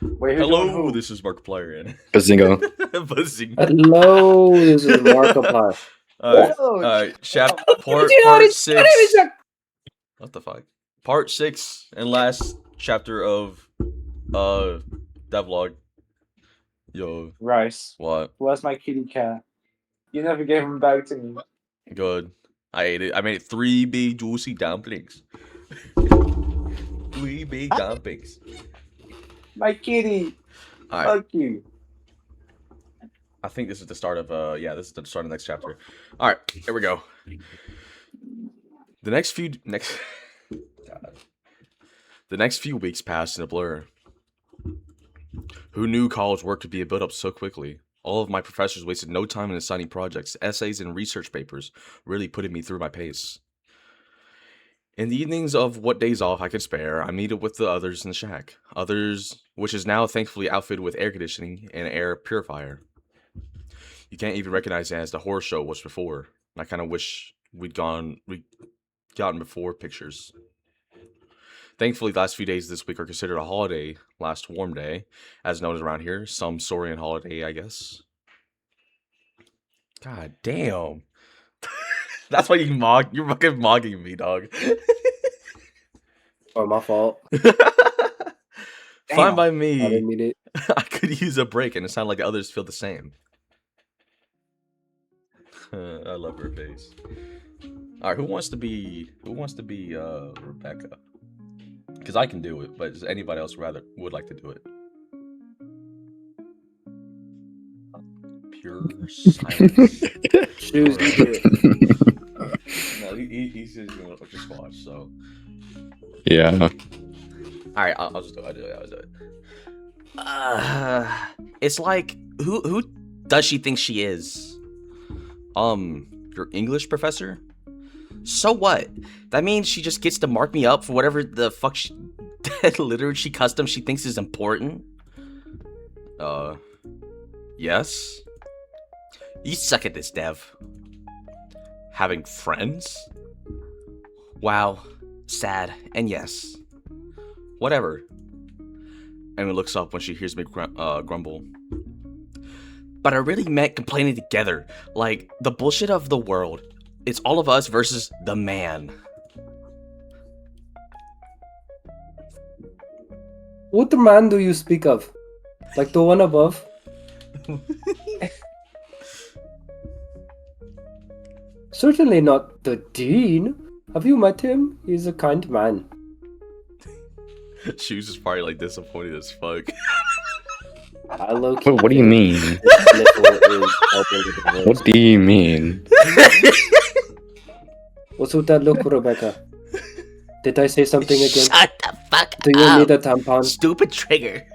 Wait, who's doing Hello, who? this is Markiplier. Bazingo. Buzzing. Hello, this is Markiplier. Part 6. What the fuck? Part 6 and last chapter of Devlog. Yo, Rice. what? Where's my kitty cat? You never gave him back to me. Good. I ate it. I made 3 big juicy dumplings. 3 big dumplings. My kitty. Alright. Fuck you. I think this is the start of this is the start of the next chapter. Alright, here we go. The next few weeks passed in a blur. Who knew college work could be built up so quickly? All of my professors wasted no time in assigning projects, essays, and research papers, really putting me through my pace. In the evenings of what days off I could spare, I meet up with the others in the shack. Others, which is now thankfully outfitted with air conditioning and air purifier. You can't even recognize it as the horror show was before. I kind of wish we'd gotten before pictures. Thankfully, the last few days of this week are considered a holiday, last warm day, as known around here. Some Saurian holiday, I guess. God damn. That's why you're fucking mocking me, dog. Oh, my fault. Fine by I me. didn't mean it. I could use a break, and it sounded like others feel the same. I love her face. Alright, who wants to be Rebecca? Because I can do it, but does anybody else would like to do it? Pure silence. Choose to do it. No, he's just gonna just watch, so. Yeah. Alright, I'll just do it. I'll do it. It's like, who does she think she is? Your English professor? So what? That means she just gets to mark me up for whatever the fuck literature custom she thinks is important? Yes? You suck at this, Dev. Having friends? Wow. Sad. And yes. Whatever. Amy looks up when she hears me grumble. But I really meant complaining together. Like, the bullshit of the world. It's all of us versus the man. What man do you speak of? Like the one above? Certainly not the dean. Have you met him? He's a kind man. She was just probably like disappointed as fuck. What do you mean? What do you mean? What's with that look, Rebecca? Did I say something again? Shut the fuck Do you up. need a tampon? Stupid trigger.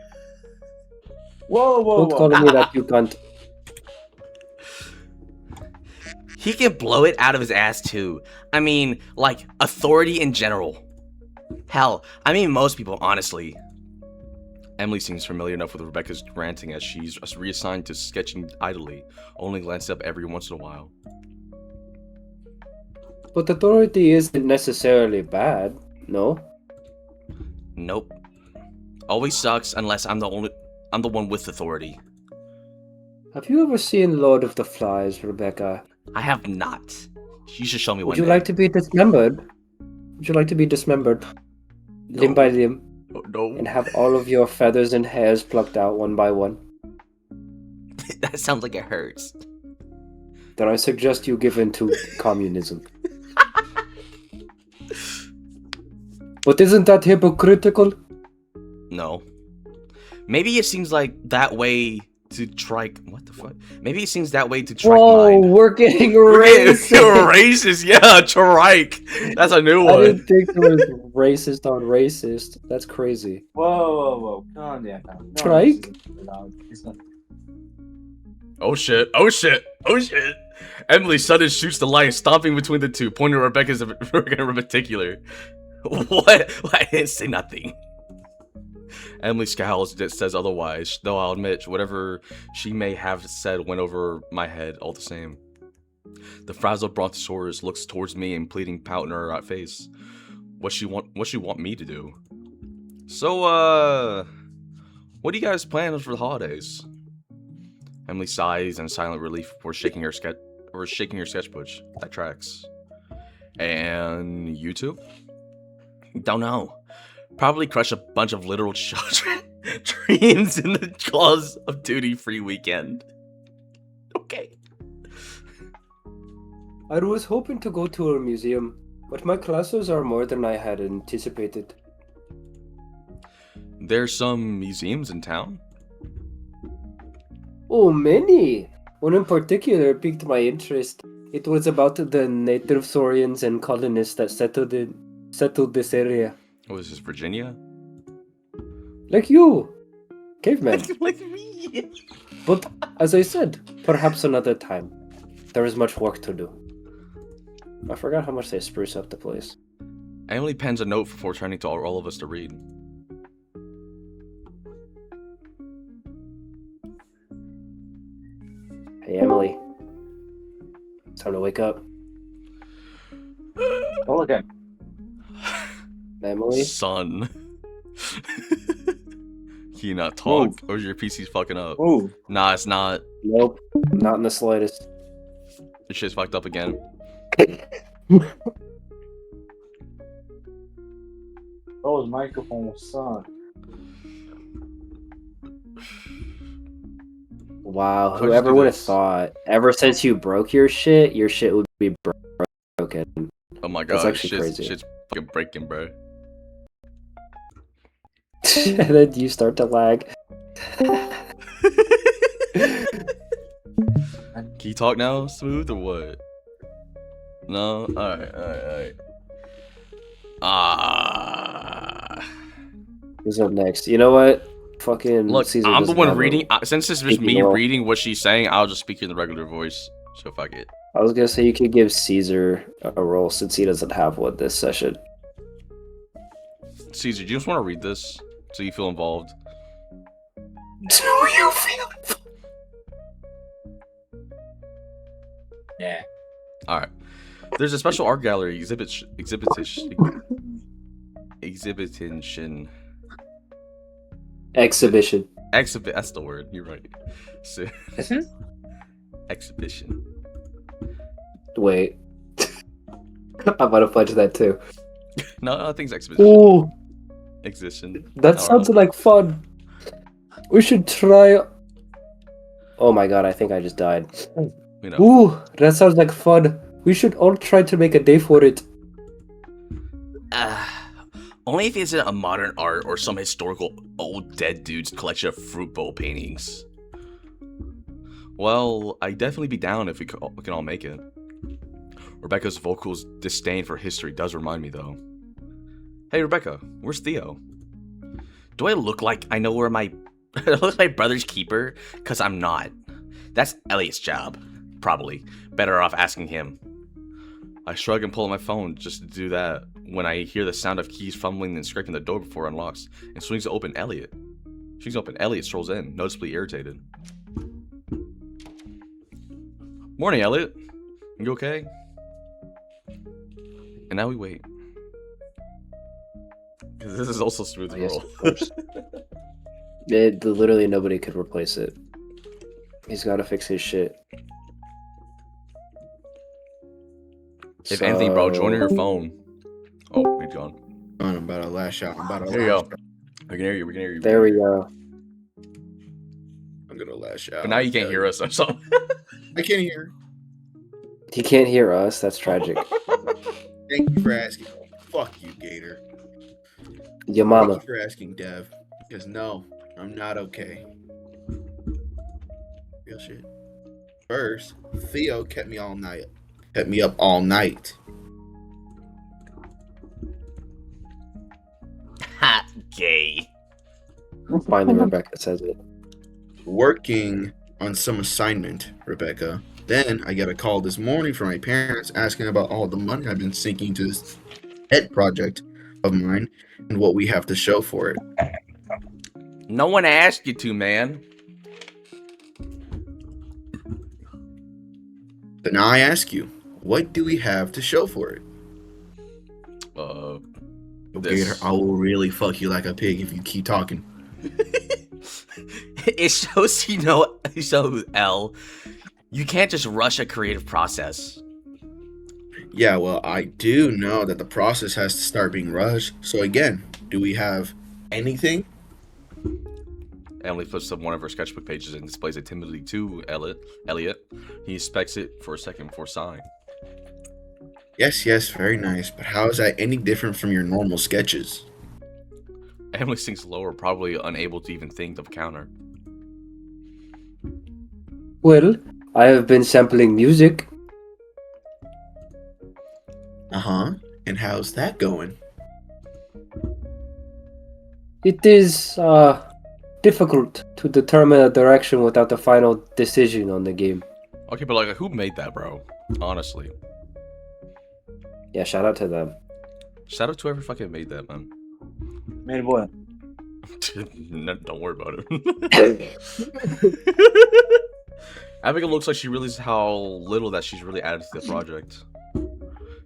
Whoa. Don't call me that, you cunt. He can blow it out of his ass too. I mean, like, authority in general. Hell, I mean most people, honestly. Emily seems familiar enough with Rebecca's ranting as she's reassigned to sketching idly, only glancing up every once in a while. But authority isn't necessarily bad, no? Nope. Always sucks unless I'm the one with authority. Have you ever seen Lord of the Flies, Rebecca? I have not. You should show me one Would you day. like to be dismembered? Would you like to be dismembered? No. Limb by limb? Oh, no. And have all of your feathers and hairs plucked out one by one? That sounds like it hurts. Then I suggest you give in to communism. But isn't that hypocritical? No. Maybe it seems like that way to trike. What the fuck? Maybe it seems that way to trike Whoa, mine. we're getting We're racist. getting racist, yeah, trike. That's a new I one. didn't think there was racist on racist. That's crazy. Whoa. Come on, yeah. No, Trike? it's not. Oh shit. Emily suddenly shoots the light, stomping between the two, pointing at Rebecca's in particular. What? I didn't say nothing. Emily scowls and says otherwise, though I'll admit, whatever she may have said went over my head all the same. The frazzled brontosaurus looks towards me and pleading pout in her face. What she want me to do? So, What do you guys plan for the holidays? Emily sighs in silent relief before shaking her sketchbook. That tracks. And you two? Don't know. Probably crush a bunch of literal children dreams in the Call of Duty free weekend. Okay. I was hoping to go to a museum, but my classes are more than I had anticipated. There's some museums in town. Oh, many! One in particular piqued my interest. It was about the native saurians and colonists that settled this area. Oh, is this Virginia? Like you! Cavemen. Like me. But, as I said, perhaps another time. There is much work to do. I forgot how much they spruce up the place. Emily pens a note before turning to all of us to read. Hey, Emily. It's time to wake up. Oh, okay. Emily? Son. Can you not talk? Or is your PC's fucking up? Ooh. Nah, it's not. Nope. Not in the slightest. Your shit's fucked up again. Oh, his microphone, son. Wow, How'd you whoever do would have this? thought. Ever since you broke your shit would be broken. Oh my That's god, actually crazy. shit's fucking breaking, bro. And then you start to lag. Can you talk now, Smooth, or what? No? Alright. Who's up next? You know what? Fucking Look, Caesar I'm the doesn't one have a reading. Since it's just speaking me role. reading what she's saying, I'll just speak in the regular voice. So fuck it. I was gonna say you could give Caesar a role since he doesn't have one this session. Caesar, do you just want to read this so you feel involved? Do you feel? Yeah. Alright. There's a special art gallery exhibition. Exhibition. That's the word. You're right. So, exhibition. Wait. I'm about to fudge that too. No, I think it's exhibition. Ooh, Exhibition. that I sounds don't know. like fun. We should try. Oh my god, I think I just died. You know. Ooh, that sounds like fun. We should all try to make a day for it. Only if it's a modern art or some historical old dead dude's collection of fruit bowl paintings. Well, I'd definitely be down if we can all make it. Rebecca's vocals disdain for history does remind me, though. Hey, Rebecca, where's Theo? Do I look like I know where my I look like my brother's keeper? Cause I'm not. That's Elliot's job. Probably. Better off asking him. I shrug and pull out my phone just to do that when I hear the sound of keys fumbling and scraping the door before it unlocks and swings to open Elliot. Swings open. Elliot strolls in, noticeably irritated. Morning, Elliot. You okay? And now we wait. Because this is also Smooth's Yes, role. of course. Literally nobody could replace it. He's got to fix his shit. If anything, bro, join your phone. Oh, he's gone. I'm about to lash out. There you go. We can hear you. We can hear you. There we go. I'm gonna lash out. But now you can't hear us or something. I can't hear. He can't hear us. That's tragic. Thank you for asking. Fuck you, Gator. Your Thank mama. you for asking, Dev. Because no, I'm not okay. Real shit. First, Theo kept me all night. Kept me up all night. Ha, gay. Finally, Rebecca says it. Working on some assignment, Rebecca. Then I get a call this morning from my parents asking about all the money I've been sinking to this pet project of mine and what we have to show for it. No one asked you to, man. But now I ask you, what do we have to show for it? This- Gator, I will really fuck you like a pig if you keep talking. It shows so L. You can't just rush a creative process. Yeah, well, I do know that the process has to start being rushed. So again, do we have anything? Emily flips up one of her sketchbook pages and displays it timidly to Elliot. He inspects it for a second before sighing. Yes, very nice. But how is that any different from your normal sketches? Emily sinks lower, probably unable to even think of a counter. Well, I have been sampling music. Uh-huh. And how's that going? It is difficult to determine a direction without a final decision on the game. Okay, but like, who made that, bro? Honestly. Yeah, shout out to them. Shout out to whoever fucking made that, man. Made what? No, don't worry about it. Abigail looks like she realizes how little that she's really added to the project.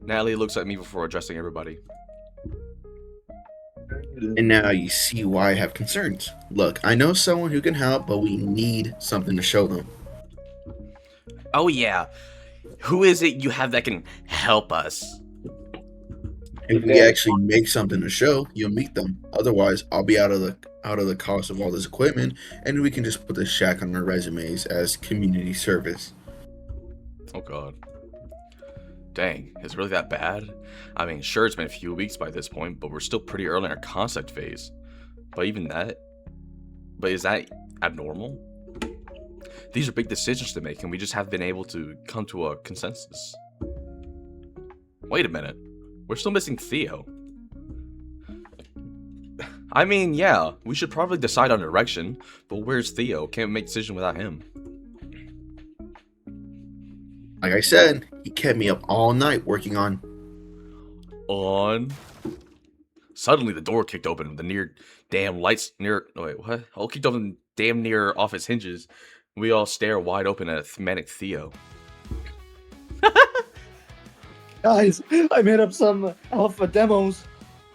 Natalie looks at me before addressing everybody. And now you see why I have concerns. Look, I know someone who can help, but we need something to show them. Oh yeah. Who is it you have that can help us? If we actually make something to show, you'll meet them. Otherwise, I'll be out of the cost of all this equipment, and we can just put the shack on our resumes as community service. Oh god. Dang, is it really that bad? I mean, sure, it's been a few weeks by this point, but we're still pretty early in our concept phase. But even that... But is that abnormal? These are big decisions to make, and we just haven't been able to come to a consensus. Wait a minute. We're still missing Theo. I mean, yeah, we should probably decide on direction, but where's Theo? Can't make a decision without him. Like I said, he kept me up all night working on... Suddenly the door kicked open, the near damn lights near... Oh, wait, what? All kicked open damn near off its hinges. We all stare wide open at a thematic Theo. Guys, I made up some alpha demos.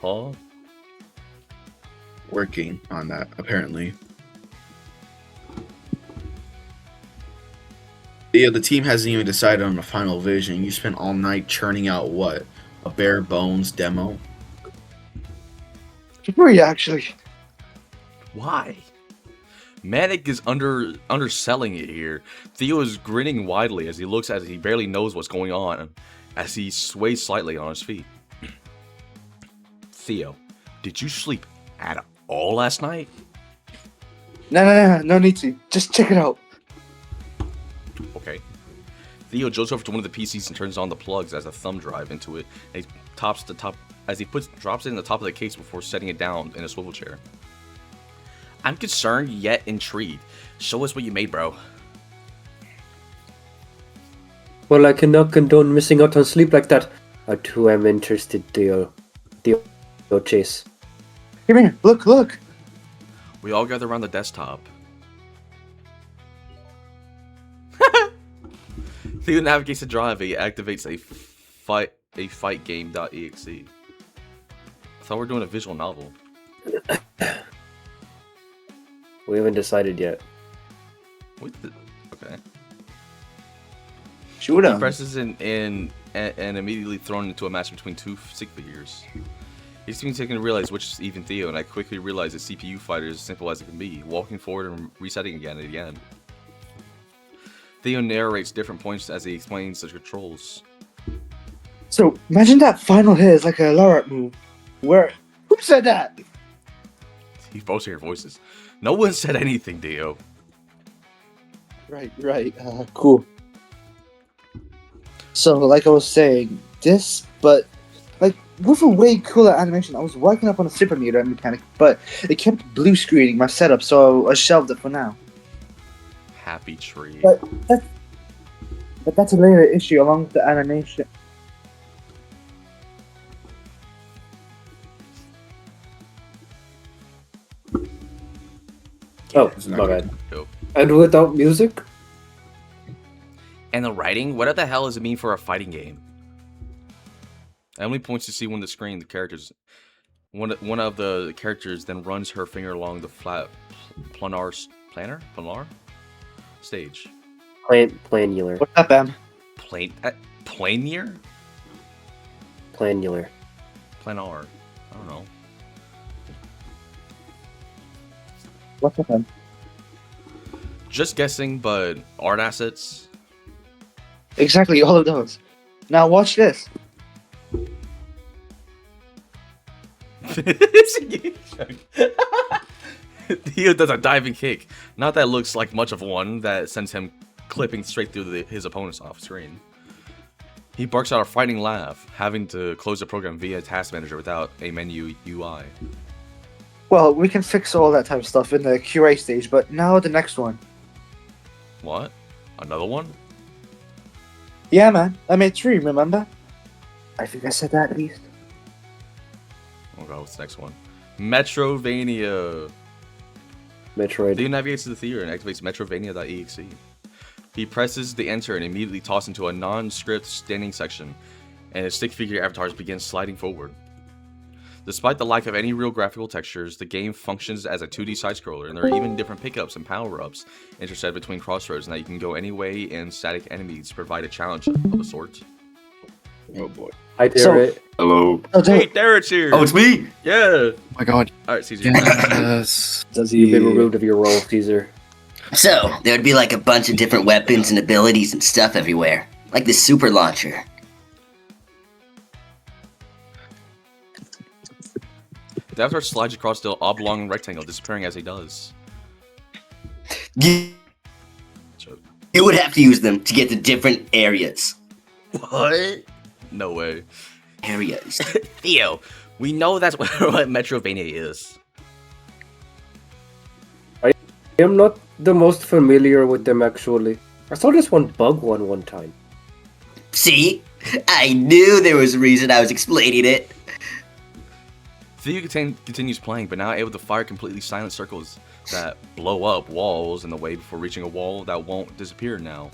Huh? working on that, apparently. Yeah, the team hasn't even decided on the final vision. You spent all night churning out what? A bare bones demo? 3, actually. Why? Manic is underselling it here. Theo is grinning widely as he looks as he barely knows what's going on, as he sways slightly on his feet. Theo, did you sleep at all last night? No need to. Just check it out. Okay. Theo jolts over to one of the PCs and turns on the plugs as a thumb drive into it. And he drops it in the top of the case before setting it down in a swivel chair. I'm concerned yet intrigued. Show us what you made, bro. Well, I cannot condone missing out on sleep like that. I too am interested, Theo Chase. Come here. Look. We all gather around the desktop. Theo navigates the drive. He activates a fight game.exe. I thought we were doing a visual novel. We haven't decided yet. Okay. Shoot He him. presses and immediately thrown into a match between two stick figures. He seems to realize which is even Theo, and I quickly realize the CPU fighter is as simple as it can be, walking forward and resetting again and again. Theo narrates different points as he explains the controls. So, imagine that final hit is like a Larping move. Who said that? You both hear voices. No one said anything, Theo. Right. Cool. So, like I was saying, but like with a way cooler animation. I was working up on a super meter mechanic, but it kept blue screening my setup, so I shelved it for now. Happy tree. But that's a later issue along with the animation. Oh, It's not my good. bad. Dope. And without music? And the writing? What the hell does it mean for a fighting game? Emily points to see one of the screen. The characters, one of the characters then runs her finger along the flat planar planar stage. Planular. What's up, Em? Planier? Planular. Planar. I don't know. What's up, Em? Just guessing, but art assets. Exactly, all of those. Now watch this. Theo does a diving kick. Not that looks like much of one that sends him clipping straight through his opponent's off screen. He barks out a frightening laugh, having to close the program via Task Manager without a menu UI. Well, we can fix all that type of stuff in the QA stage, but now the next one. What? Another one? Yeah, man. I made 3, remember? I think I said that at least. Oh god, what's the next one? Metrovania. Metroid. Theo navigates to the theater and activates Metrovania.exe. He presses the enter and immediately tosses into a non-script standing section, and his stick figure avatars begin sliding forward. Despite the lack of any real graphical textures, the game functions as a 2D side-scroller, and there are even different pickups and power-ups intersected between crossroads, and that you can go any way, and static enemies provide a challenge of a sort. Oh boy. Hi, Derek. Hello. Oh, Hey, Derek's here! Oh, it's me. Yeah! Oh my god. Alright, Caesar. Yes. You've been removed of your role, Caesar. So, there would be like a bunch of different weapons and abilities and stuff everywhere. Like the super launcher. The avatar slides across the oblong rectangle, disappearing as he does. You would have to use them to get to different areas. What? No way. Areas. Theo, we know that's what Metrovania is. I am not the most familiar with them, actually. I saw this one bug one time. See? I knew there was a reason I was explaining it. Theo continues playing, but now able to fire completely silent circles that blow up walls in the way before reaching a wall that won't disappear now.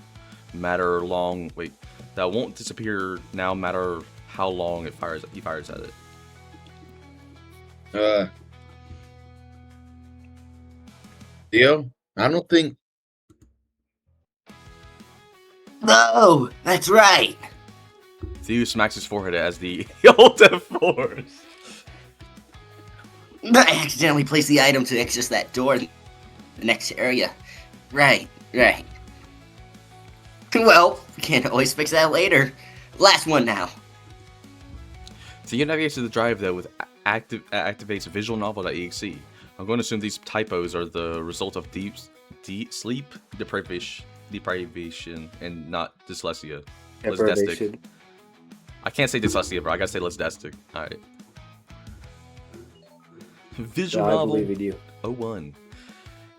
That won't disappear now, matter how long he fires at it. Theo, I don't think. No, that's right. Theo smacks his forehead as the Ultra Force. I accidentally placed the item to access that door in the next area. Right. Well, can't always fix that later. Last one now. Theo navigates to the drive though with activates visual novel.exe. I'm going to assume these typos are the result of deep sleep deprivation and not dyslexia. Deprivation. I can't say dyslexia, bro. I gotta say lesdestic. Alright. Visual I novel believe in you. 01.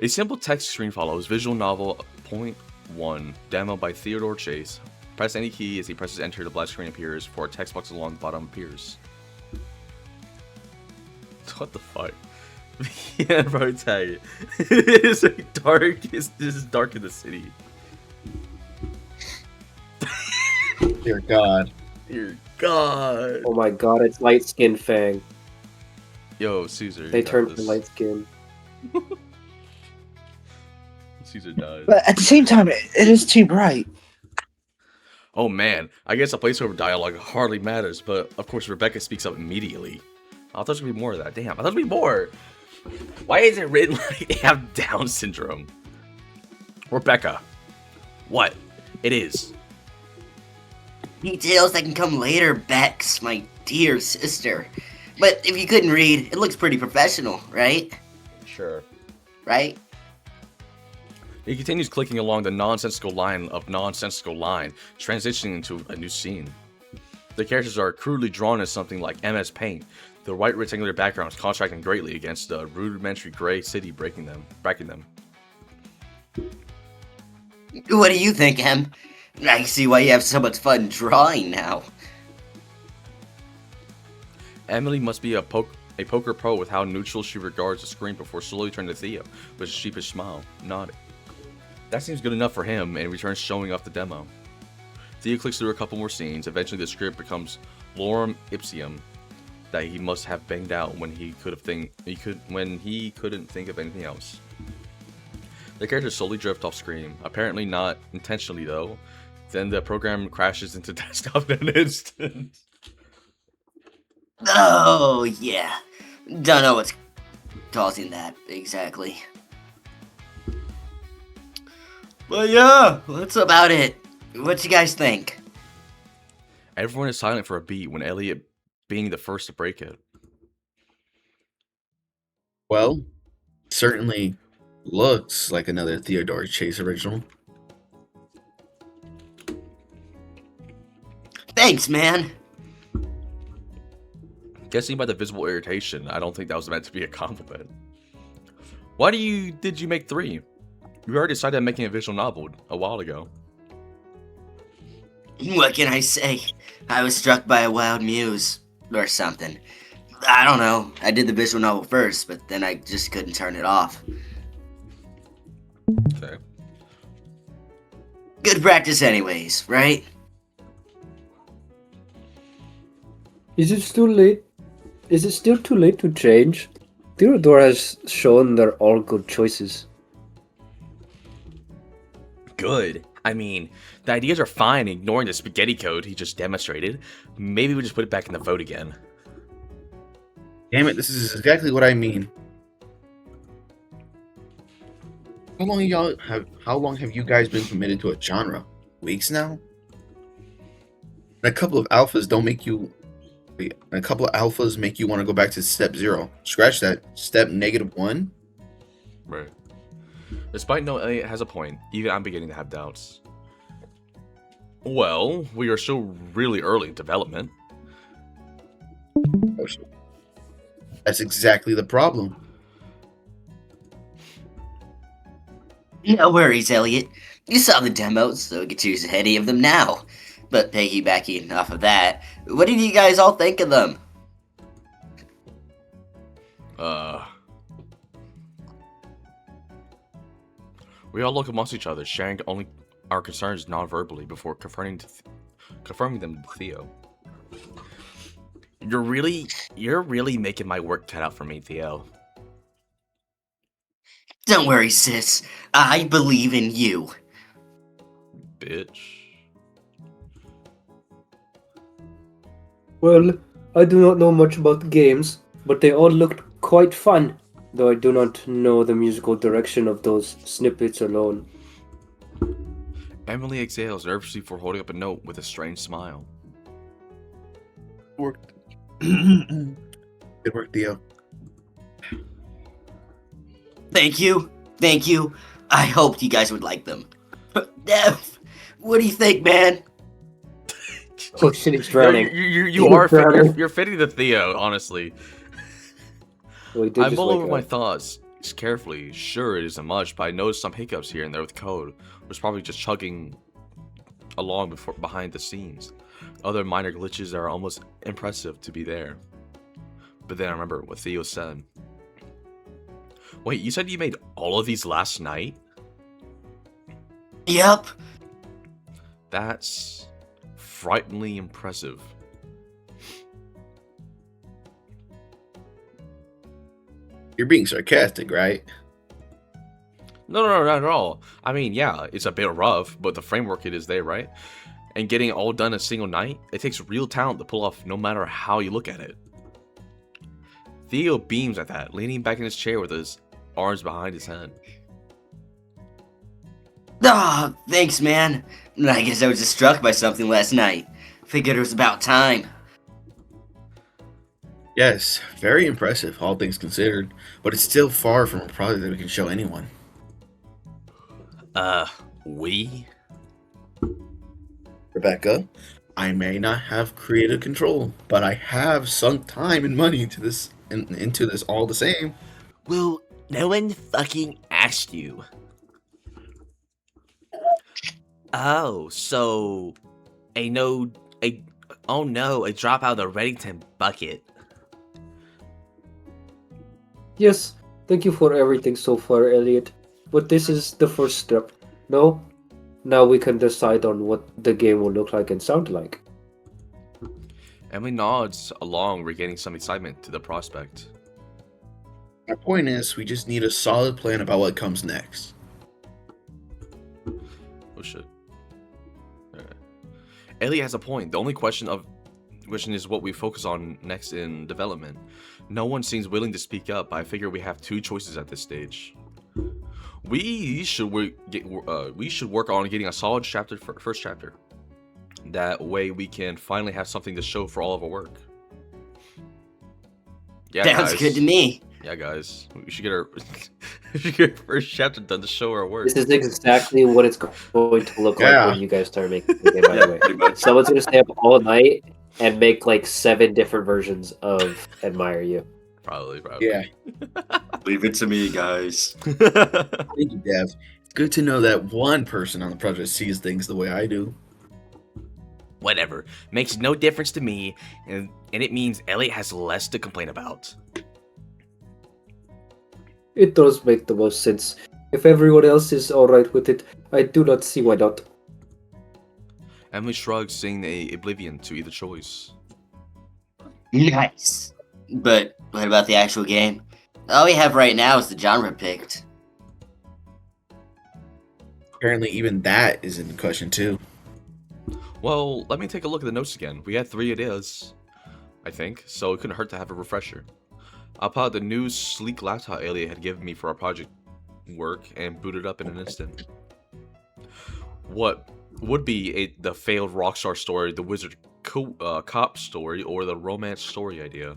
A simple text screen follows Visual Novel .1 demo by Theodore Chase. Press any key as he presses enter, the black screen appears, for a text box along the bottom appears. What the fuck? Yeah, bro, tag it. It's like dark. This is dark in the city. Dear God. Dear God. Oh my god, it's light skin Fang. Yo, Caesar. They you got turned this. to light skin. Caesar died. But at the same time, it is too bright. Oh man, I guess a placeover dialogue hardly matters, but of course Rebecca speaks up immediately. I thought there was gonna be more of that. Damn, I thought there was gonna be more. Why is it written like they have Down syndrome? Rebecca. What? It is. Details that can come later, Bex, my dear sister. But if you couldn't read, it looks pretty professional, right? Sure. Right? He continues clicking along the nonsensical line, transitioning into a new scene. The characters are crudely drawn as something like MS Paint. The white rectangular backgrounds contrasting greatly against the rudimentary gray city bracking them. What do you think, Em? I see why you have so much fun drawing now. Emily must be a poker pro with how neutral she regards the screen before slowly turning to Theo with a sheepish smile, nodding. That seems good enough for him, and returns showing off the demo. Theo clicks through a couple more scenes. Eventually, the script becomes lorem ipsum that he must have banged out when he couldn't think of anything else. The characters slowly drift off screen, apparently not intentionally though. Then the program crashes into desktop in an instant. Oh, yeah. Don't know what's causing that exactly. But yeah, that's about it. What you guys think? Everyone is silent for a beat when Elliot being the first to break it. Well, certainly looks like another Theodore Chase original. Thanks, man. Guessing by the visible irritation, I don't think that was meant to be a compliment. Why did you make 3? You already decided on making a visual novel a while ago. What can I say? I was struck by a wild muse. Or something. I don't know. I did the visual novel first, but then I just couldn't turn it off. Okay. Good practice anyways, right? Is it still late? Is it still too late to change? Theodore has shown they're all good choices. Good. I mean, the ideas are fine, ignoring the spaghetti code he just demonstrated. Maybe we just put it back in the vote again. Damn it, this is exactly what I mean. How long have you guys been committed to a genre? Weeks now? And a couple of alphas make you want to go back to step 0. Scratch that. Step -1? Right. Despite knowing Elliot has a point, even I'm beginning to have doubts. Well, we are still really early in development. Oh, shit. That's exactly the problem. No worries, Elliot. You saw the demos, so we can choose any of them now. But piggybacking off of that, what did you guys all think of them? We all look amongst each other, sharing only our concerns non-verbally before confirming them to Theo. You're really making my work cut out for me, Theo. Don't worry, sis. I believe in you. Bitch. Well, I do not know much about the games, but they all looked quite fun, though I do not know the musical direction of those snippets alone. Emily exhales nervously before holding up a note with a strange smile. Worked. Good work, Theo. Thank you. Thank you. I hoped you guys would like them. Dev, what do you think, man? Oh shit, he's drowning. You're fitting the Theo, honestly. Well, he did I just mull wake over my up. thoughts carefully. Sure, it isn't much, but I noticed some hiccups here and there with code. It was probably just chugging along behind the scenes. Other minor glitches are almost impressive to be there. But then I remember what Theo said. Wait, you said you made all of these last night? Yep. That's frighteningly impressive. You're being sarcastic, right? No, not at all. I mean, yeah, it's a bit rough, but the framework it is there, right? And getting it all done in a single night, it takes real talent to pull off no matter how you look at it. Theo beams at that, leaning back in his chair with his arms behind his head. Ah, thanks, man. I guess I was just struck by something last night. Figured it was about time. Yes, very impressive, all things considered, but it's still far from a product that we can show anyone. We? Rebecca, I may not have creative control, but I have sunk time and money into this all the same. Well, no one fucking asked you. Oh, so a drop out of the Reddington bucket. Yes, thank you for everything so far, Elliot. But this is the first step. No? Now we can decide on what the game will look like and sound like. Emily nods along, regaining some excitement to the prospect. My point is, we just need a solid plan about what comes next. shit. Elliot has a point. The only question is what we focus on next in development. No one seems willing to speak up. I figure we have two choices at this stage. We should work on getting a solid chapter for first chapter. That way we can finally have something to show for all of our work. Yeah, Sounds guys. good to me. Yeah, guys, we should get our first chapter done to show our work. This is exactly what it's going to look Yeah. like when you guys start making the game, by the way. Pretty much. Someone's going to stay up all night and make like 7 different versions of Admire You. Probably. Yeah. Leave it to me, guys. Thank you, Dev. It's good to know that one person on the project sees things the way I do. Whatever. Makes no difference to me, and it means Elliot has less to complain about. It does make the most sense. If everyone else is alright with it, I do not see why not. Emily shrugs, saying the oblivion to either choice. Nice. But what about the actual game? All we have right now is the genre picked. Apparently, even that is in question too. Well, let me take a look at the notes again. We had 3 ideas, I think, so it couldn't hurt to have a refresher. I'll pull out the new sleek laptop Elliot had given me for our project work and boot it up in an instant. What would be the failed rockstar story, the wizard cop story, or the romance story idea?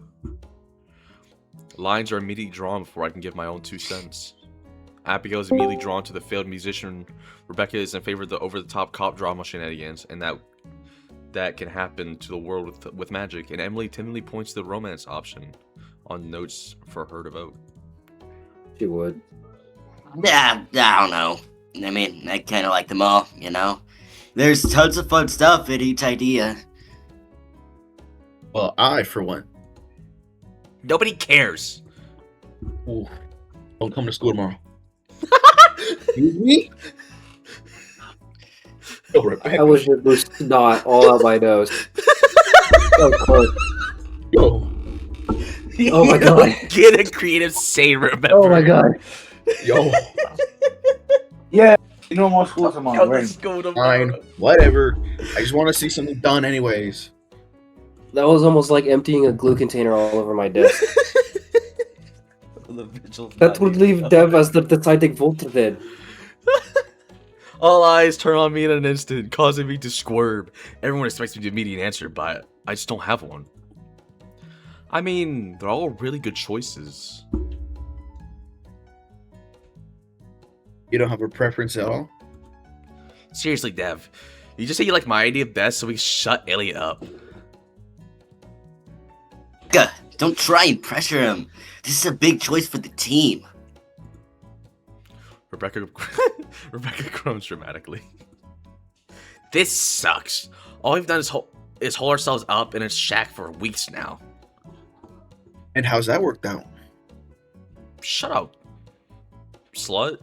Lines are immediately drawn before I can give my own 2 cents. Abigail is immediately drawn to the failed musician. Rebecca is in favor of the over-the-top cop drama shenanigans, and that can happen to the world with magic. And Emily timidly points to the romance option on notes for her to vote. She would. Yeah, I don't know. I mean, I kind of like them all, you know? There's tons of fun stuff in each idea. Well, I, for one, Nobody cares. ooh, don't come to school tomorrow. Excuse me? Yo, Rebecca. I wish it was not all out my nose. So close. Yo, Oh my god. Get a creative say, remember. Oh my god. yo, Yeah, no more school tomorrow. Yo, Right? let's go fine, tomorrow. whatever. I just want to see something done anyways. That was almost like emptying a glue container all over my desk. The vigil That would leave Dev as the deciding voter then. All eyes turn on me in an instant, causing me to squirm. Everyone expects me to immediate answer, but I just don't have one. I mean, they're all really good choices. You don't have a preference at all? Seriously, Dev. You just say you like my idea best so we can shut Elliot up. Rebecca, don't try and pressure him. This is a big choice for the team. Rebecca groans dramatically. This sucks. All we've done is hold ourselves up in a shack for weeks now. And how's that worked out? Shut up, slut.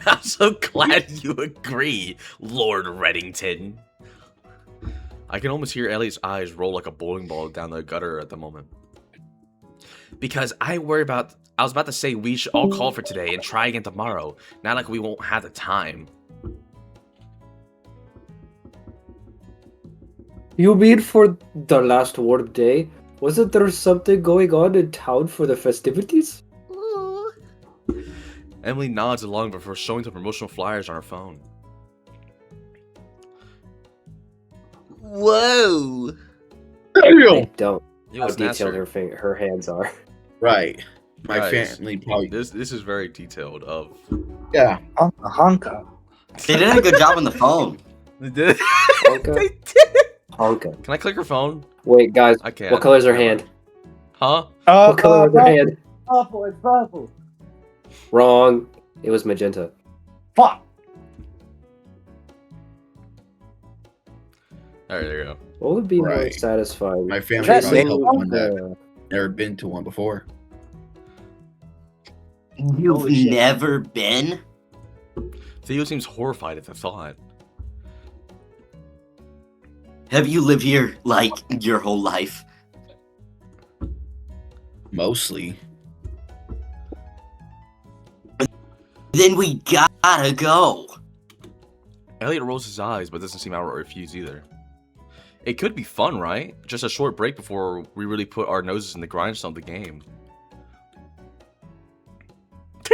I'm so glad you agree, Lord Reddington. I can almost hear Ellie's eyes roll like a bowling ball down the gutter at the moment. Because I was about to say we should all call for today and try again tomorrow. Not like we won't have the time. You mean for the last warp day? Wasn't there something going on in town for the festivities? Emily nods along before showing the promotional flyers on her phone. Whoa! I don't. Yo, How it's detailed Nasser. her hands are. Right. My Guys, family probably. This is very detailed. Of Yeah. Honka. They did a good job on the phone. they did. Honka. They did. Honka. Can I click her phone? Wait, guys. I can't. What color's her hand? Huh? What color is her hand? Purple, it's purple. Wrong. It was magenta. Fuck. Alright, there you go. What would be more Right. satisfying? My family That's probably it. helped one that Uh, never been to one before. You've Holy shit. never been? Theo seems horrified at the thought. Have you lived here, like, your whole life? Mostly. Then we gotta go. Elliot rolls his eyes, but doesn't seem outright refused either. It could be fun, right? Just a short break before we really put our noses in the grindstone of the game.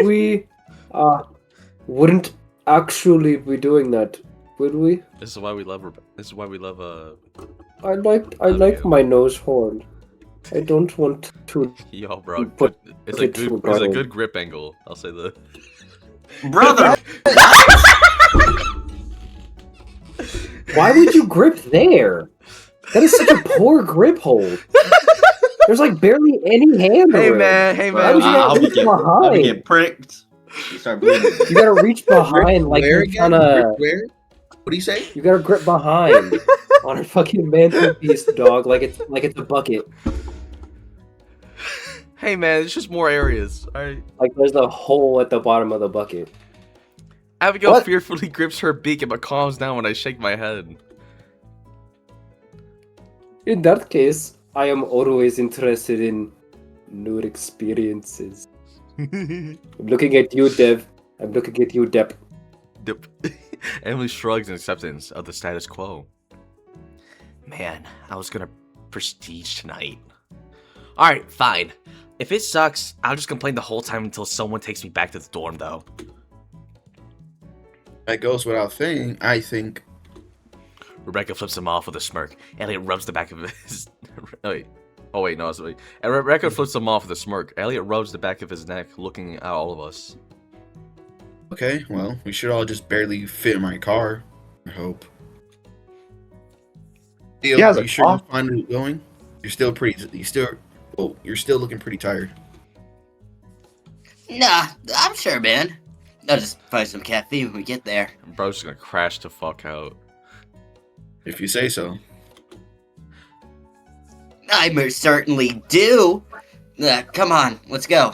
We wouldn't actually be doing that, would we? This is why we love. I like my nose horn. I don't want to. Yo, bro. Put It's it a to good Brian. grip angle. I'll say that. Brother! Why would you grip there? That is such a poor grip hold. There's like barely any hand. Hey around. man, hey Why would man. you I'll gotta be reach getting behind? pricked. You start bleeding. You gotta reach behind like Where you're again? trying to. Where? What do you say? You gotta grip behind on her fucking mantelpiece, dog. Like it's a bucket. Hey man, it's just more areas. Alright. Like there's a hole at the bottom of the bucket. Abigail What? fearfully grips her beak but calms down when I shake my head. In that case, I am always interested in new experiences. I'm looking at you, Dev. I'm looking at you, Dep. Dip. Emily shrugs in acceptance of the status quo. Man, I was gonna prestige tonight. Alright, fine. If it sucks, I'll just complain the whole time until someone takes me back to the dorm, though. That goes without saying. I think. Rebecca flips him off with a smirk. Elliot rubs the back of his... Oh wait, no, sorry. And Rebecca flips him off with a smirk. Elliot rubs the back of his neck, looking at all of us. Okay, well, we should all just barely fit in my car. I hope. Theo, Yeah, you sure you're finally going? You're still you're still looking pretty tired. Nah, I'm sure, man. I'll just find some caffeine when we get there. Bro's just gonna crash the fuck out. If you say so. I most certainly do. Come on, let's go.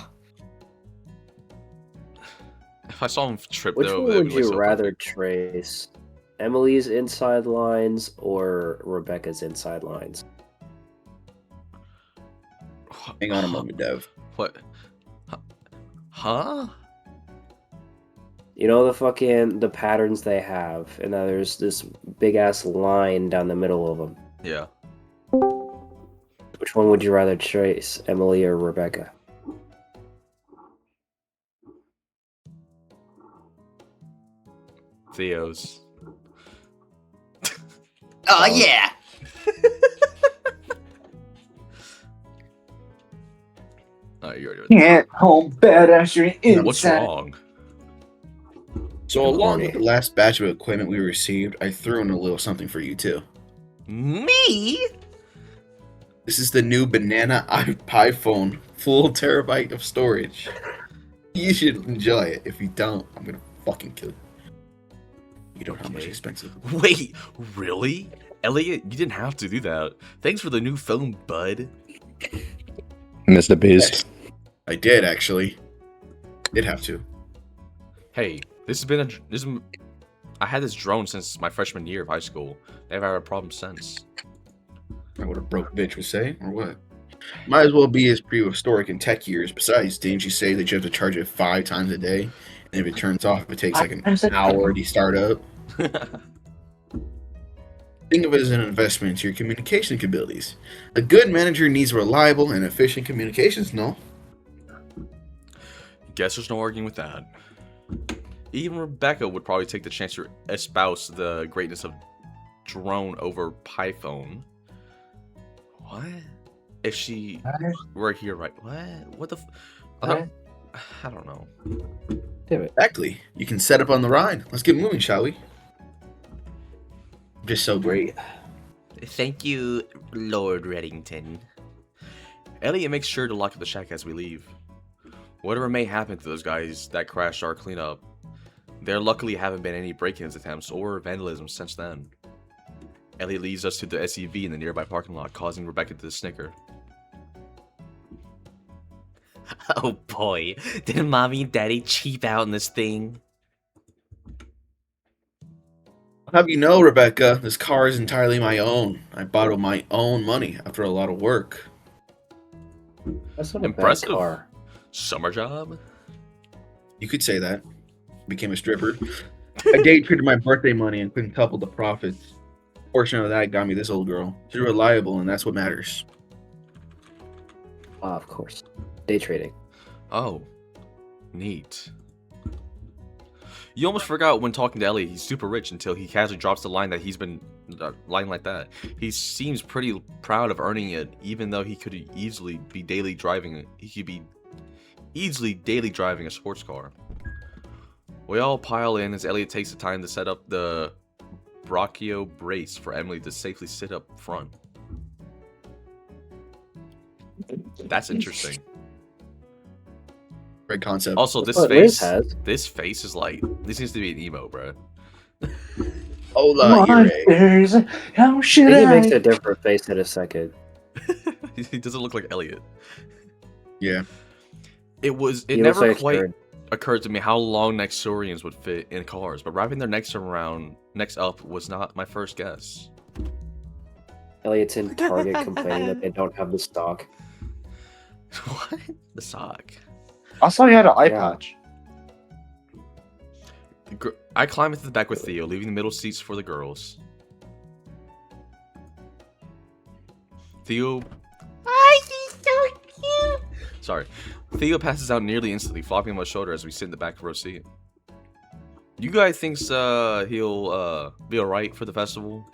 If I saw him trip Which though, one that'd would be you so rather perfect. trace? Emily's inside lines or Rebecca's inside lines? Hang on a moment, Dev. What? Huh? You know the patterns they have, and now there's this big ass line down the middle of them. Yeah. Which one would you rather trace, Emily or Rebecca? Theo's. Oh, yeah. Oh, you already. Can't hold bed as you're inside. What's wrong? So along with the last batch of equipment we received, I threw in a little something for you too. Me? This is the new banana iPhone, full terabyte of storage. You should enjoy it. If you don't, I'm gonna fucking kill you. You don't know how much Okay. expensive. Wait, really? Elliot, you didn't have to do that. Thanks for the new phone, bud. Mr. Beast. Yes, I did actually. Did have to. Hey, I had this drone since my freshman year of high school. Never had a problem since. Not what a broke bitch would say, or what? Might as well be as prehistoric in tech years. Besides, didn't you say that you have to charge it 5 times a day? And if it turns off, it takes like an hour to start up. Think of it as an investment into your communication abilities. A good manager needs reliable and efficient communications, no? Guess there's no arguing with that. Even Rebecca would probably take the chance to espouse the greatness of drone over Python. What? If she were here, right? What the? I don't know. Damn it. Exactly. You can set up on the ride. Let's get moving, shall we? Just so great. Thank you, Lord Reddington. Elliot makes sure to lock up the shack as we leave. Whatever may happen to those guys that crashed our cleanup, there luckily haven't been any break-ins attempts or vandalism since then. Elliot leads us to the SUV in the nearby parking lot, causing Rebecca to snicker. Oh boy, did mommy and daddy cheap out in this thing? I'll have you know, Rebecca, this car is entirely my own. I bought it with my own money after a lot of work. That's not Impressive. a bad car. Summer job? You could say that. Became a stripper. I day traded my birthday money and quintupled the profits. Portion of that got me this old girl. She's reliable, and that's what matters. Of course. Day trading. Oh, neat. You almost forgot when talking to Elliot, he's super rich until he casually drops the line that he's been line like that. He seems pretty proud of earning it, even though he could easily be daily driving. He could be easily daily driving a sports car. We all pile in as Elliot takes the time to set up the brachio brace for Emily to safely sit up front. That's interesting. Great concept. Also, this what Liz face, has. this face is like, this needs to be an emo, bro. Hola, you're right. Monsters, how I should think he I? makes a different face in a second. He doesn't look like Elliot. Yeah. It He looks never like quite Karen. occurred to me how long Nexorians would fit in cars, but wrapping their necks up was not my first guess. Elliot's in Target complaining that they don't have the stock. What? The sock. I saw you had an eye Yeah. patch. I climb into the back with Theo, leaving the middle seats for the girls. Theo. He's so cute. Sorry. Theo passes out nearly instantly, flopping on my shoulder as we sit in the back row seat. You guys thinks he'll be alright for the festival?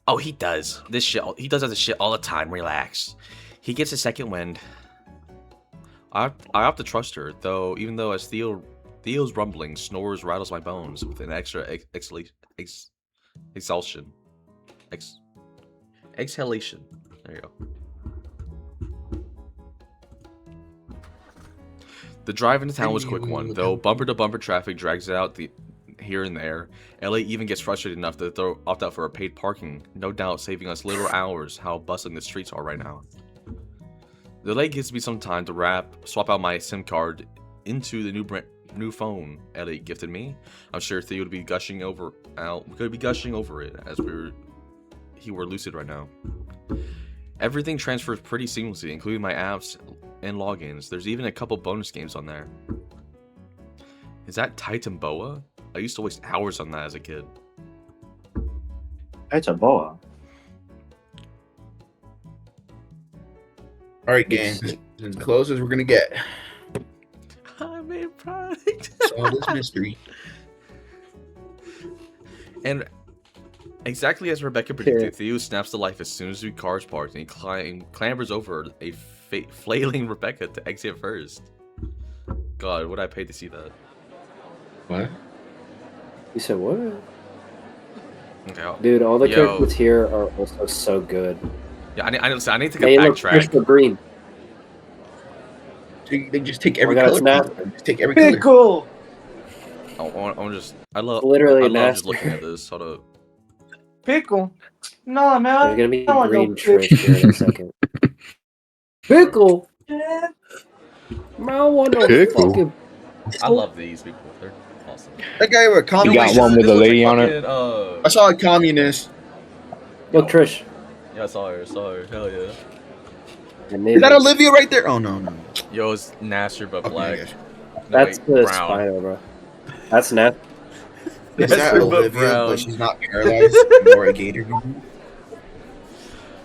Oh, he does. He does this shit all the time. Relax. He gets a second wind. I have to trust her, though. Even though as Theo's rumbling snores rattles my bones with an extra exhalation. Exhalation. There you go. The drive into town was a quick one, though bumper-to-bumper traffic drags it out here and there. LA even gets frustrated enough to opt out for a paid parking, no doubt saving us literal hours how bustling the streets are right now. The delay gives me some time to swap out my SIM card into the new phone Elliot gifted me. I'm sure Theo would be gushing over it as he were lucid right now. Everything transfers pretty seamlessly, including my apps and logins. There's even a couple bonus games on there. Is that Titan Boa? I used to waste hours on that as a kid. It's a boa. All right, gang. As close as we're gonna get. I made product. Solve this mystery. And exactly as Rebecca predicted, Theo snaps to life as soon as the car's parked, and he clambers over a flailing Rebecca to exit first. God, would I pay to see that? What? You said what? Okay, Dude, all the characters here are also so good. yeah, I need to take They a look backtrack. crystal green. They just take every God, it's color. nasty. Just take every color. Pickle. I love Literally just nasty. looking at this. Hold up. Pickle. No, man. There's gonna be I want green no Trish here in a second. Pickle! Man, I want no Pickle. fucking... I love these people. They're awesome. That guy with a You communist. got one with a This looks lady like on it? fucking, I saw a communist. Look, Trish. Yeah, I saw her. Hell yeah. Is that Olivia right there? Oh no. Yo, it's Nasser but Okay, I black. got you. No, That's wait, the brown. spider, bro. That's Nat. Is that Nasser but Olivia, brown. but she's not paralyzed or a gator?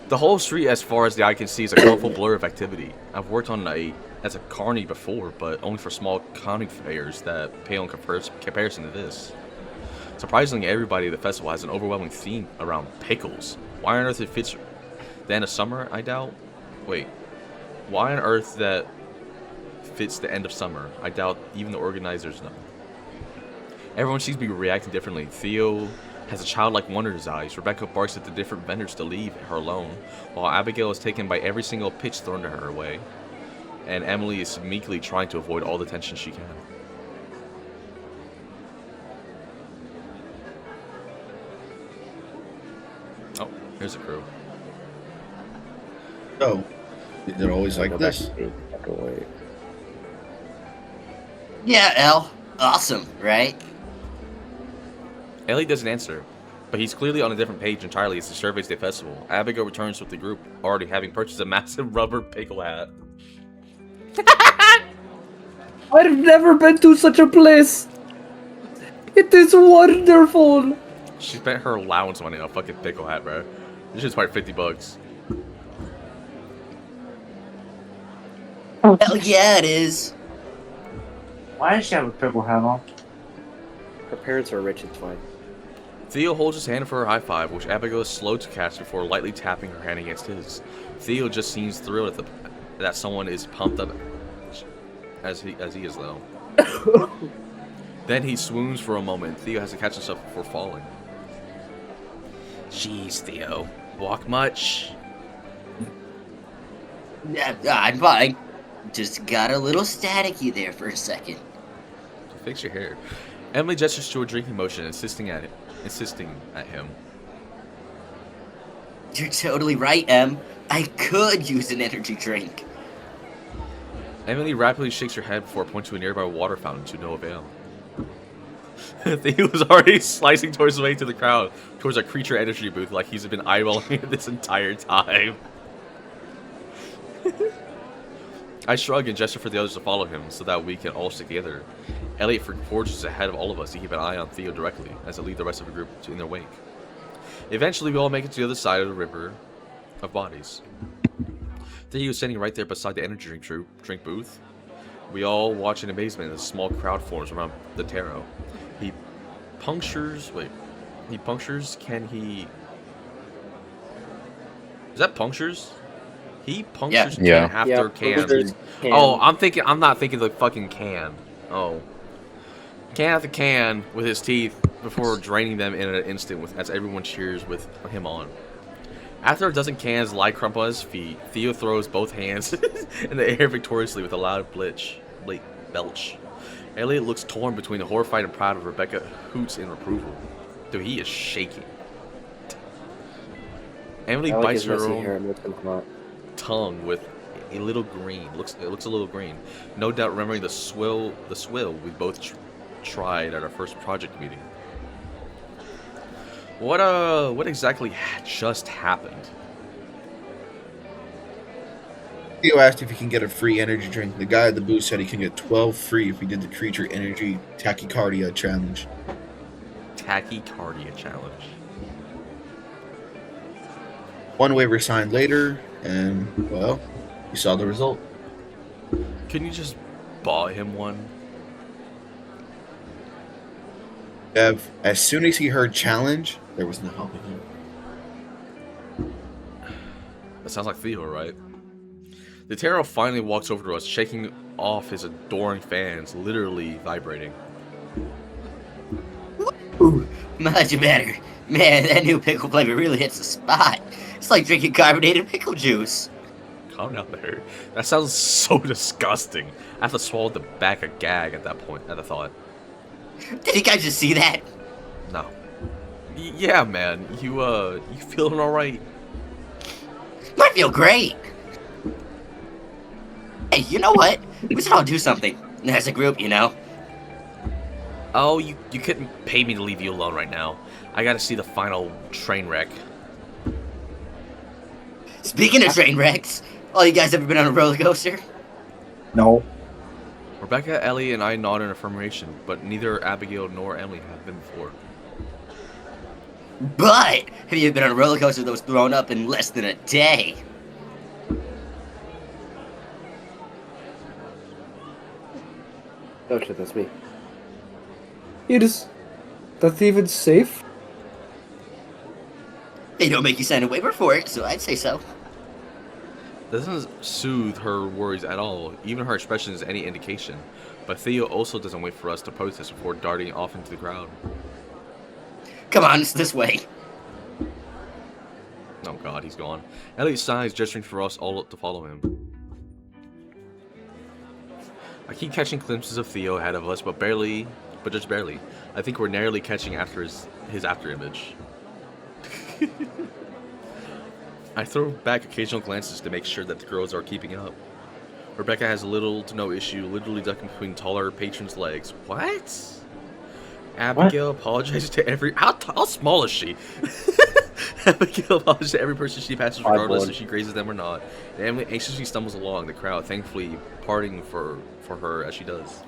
The whole street, as far as the eye can see, is a colorful blur of activity. I've worked as a carny before, but only for small county fairs that pale in comparison to this. Surprisingly, everybody at the festival has an overwhelming theme around pickles. Why on earth it fits the end of summer, I doubt? Wait. Why on earth that fits the end of summer? I doubt even the organizers know. Everyone seems to be reacting differently. Theo has a childlike wonder in his eyes. Rebecca barks at the different vendors to leave her alone, while Abigail is taken by every single pitch thrown to her way. And Emily is meekly trying to avoid all the tension she can. Oh, here's a crew. Oh, is it always like this? Yeah, El. Awesome, right? Ellie doesn't answer, but he's clearly on a different page entirely as he surveys the festival. Abigail returns with the group, already having purchased a massive rubber pickle hat. I've never been to such a place! It is wonderful! She spent her allowance money on a fucking pickle hat, bro. This shit's probably $50. Hell yeah, it is. Why does she have a pickle hat on? Her parents are rich, it's fine. Theo holds his hand for her high five, which Abigail is slow to catch before lightly tapping her hand against his. Theo just seems thrilled at that someone is pumped up as he is though. Then he swoons for a moment. Theo has to catch himself before falling. Jeez, Theo. Walk much? I'm fine. Just got a little staticky there for a second. Fix your hair. Emily gestures to a drinking motion, insisting at him. You're totally right, Em. I could use an energy drink. Emily rapidly shakes her head before pointing to a nearby water fountain to no avail. Theo was already slicing towards the way to the crowd, towards a creature energy booth like he's been eyeballing it this entire time. I shrug and gesture for the others to follow him so that we can all stick together. Elliot forges ahead of all of us to keep an eye on Theo directly as they lead the rest of the group in their wake. Eventually, we all make it to the other side of the river of bodies. Theo is standing right there beside the energy drink booth. We all watch in amazement as a small crowd forms around the tarot. He punctures. Can he? Is that punctures? He punctures Yeah. half Yeah, their cans. punctures can. Oh, I'm not thinking the fucking can. Oh. Can after can with his teeth before draining them in an instant as everyone cheers with him on. After a dozen cans lie crumpled on his feet, Theo throws both hands in the air victoriously with a loud belch. Elliot looks torn between the horrified and proud of Rebecca hoots in approval. Dude, he is shaking. Emily I like bites his her messy own hair, I'm not gonna lie. tongue with a little green. It looks a little green. No doubt remembering the swill we both tried at our first project meeting. What exactly just happened? Theo asked if he can get a free energy drink. The guy at the booth said he can get 12 free if he did the creature energy tachycardia challenge. Tachycardia challenge. One waiver signed later, and, well, you saw the result. Can you just buy him one? Dev, as soon as he heard challenge, there was no helping him. That sounds like Theo, right? The tarot finally walks over to us, shaking off his adoring fans, literally vibrating. Ooh, much better. Man, that new pickle flavor really hits the spot. It's like drinking carbonated pickle juice. Calm down there. That sounds so disgusting. I have to swallow the back a gag at that point, at the thought. Did you guys just see that? No. Yeah, man. You feeling alright? I feel great. Hey, you know what? We should all do something. As a group, you know. Oh, you couldn't pay me to leave you alone right now. I gotta see the final train wreck. Speaking of train wrecks, all you guys ever been on a roller coaster? No. Rebecca, Ellie, and I nod in affirmation, but neither Abigail nor Emily have been before. But have you been on a roller coaster that was thrown up in less than a day? Oh shit, that's me. That's even safe? They don't make you sign a waiver for it, so I'd say so. That doesn't soothe her worries at all, even her expression is any indication. But Theo also doesn't wait for us to protest before darting off into the crowd. Come on, it's this way. Oh god, he's gone. Elliot sighs, gesturing for us all to follow him. I keep catching glimpses of Theo ahead of us, but just barely. I think we're narrowly catching after his after image. I throw back occasional glances to make sure that the girls are keeping up. Rebecca has little to no issue, literally ducking between taller patrons' legs. What? Abigail apologizes to every... How small is she? Abigail apologizes to every person she passes, regardless if she grazes them or not. And Emily anxiously stumbles along the crowd, thankfully parting for her as she does.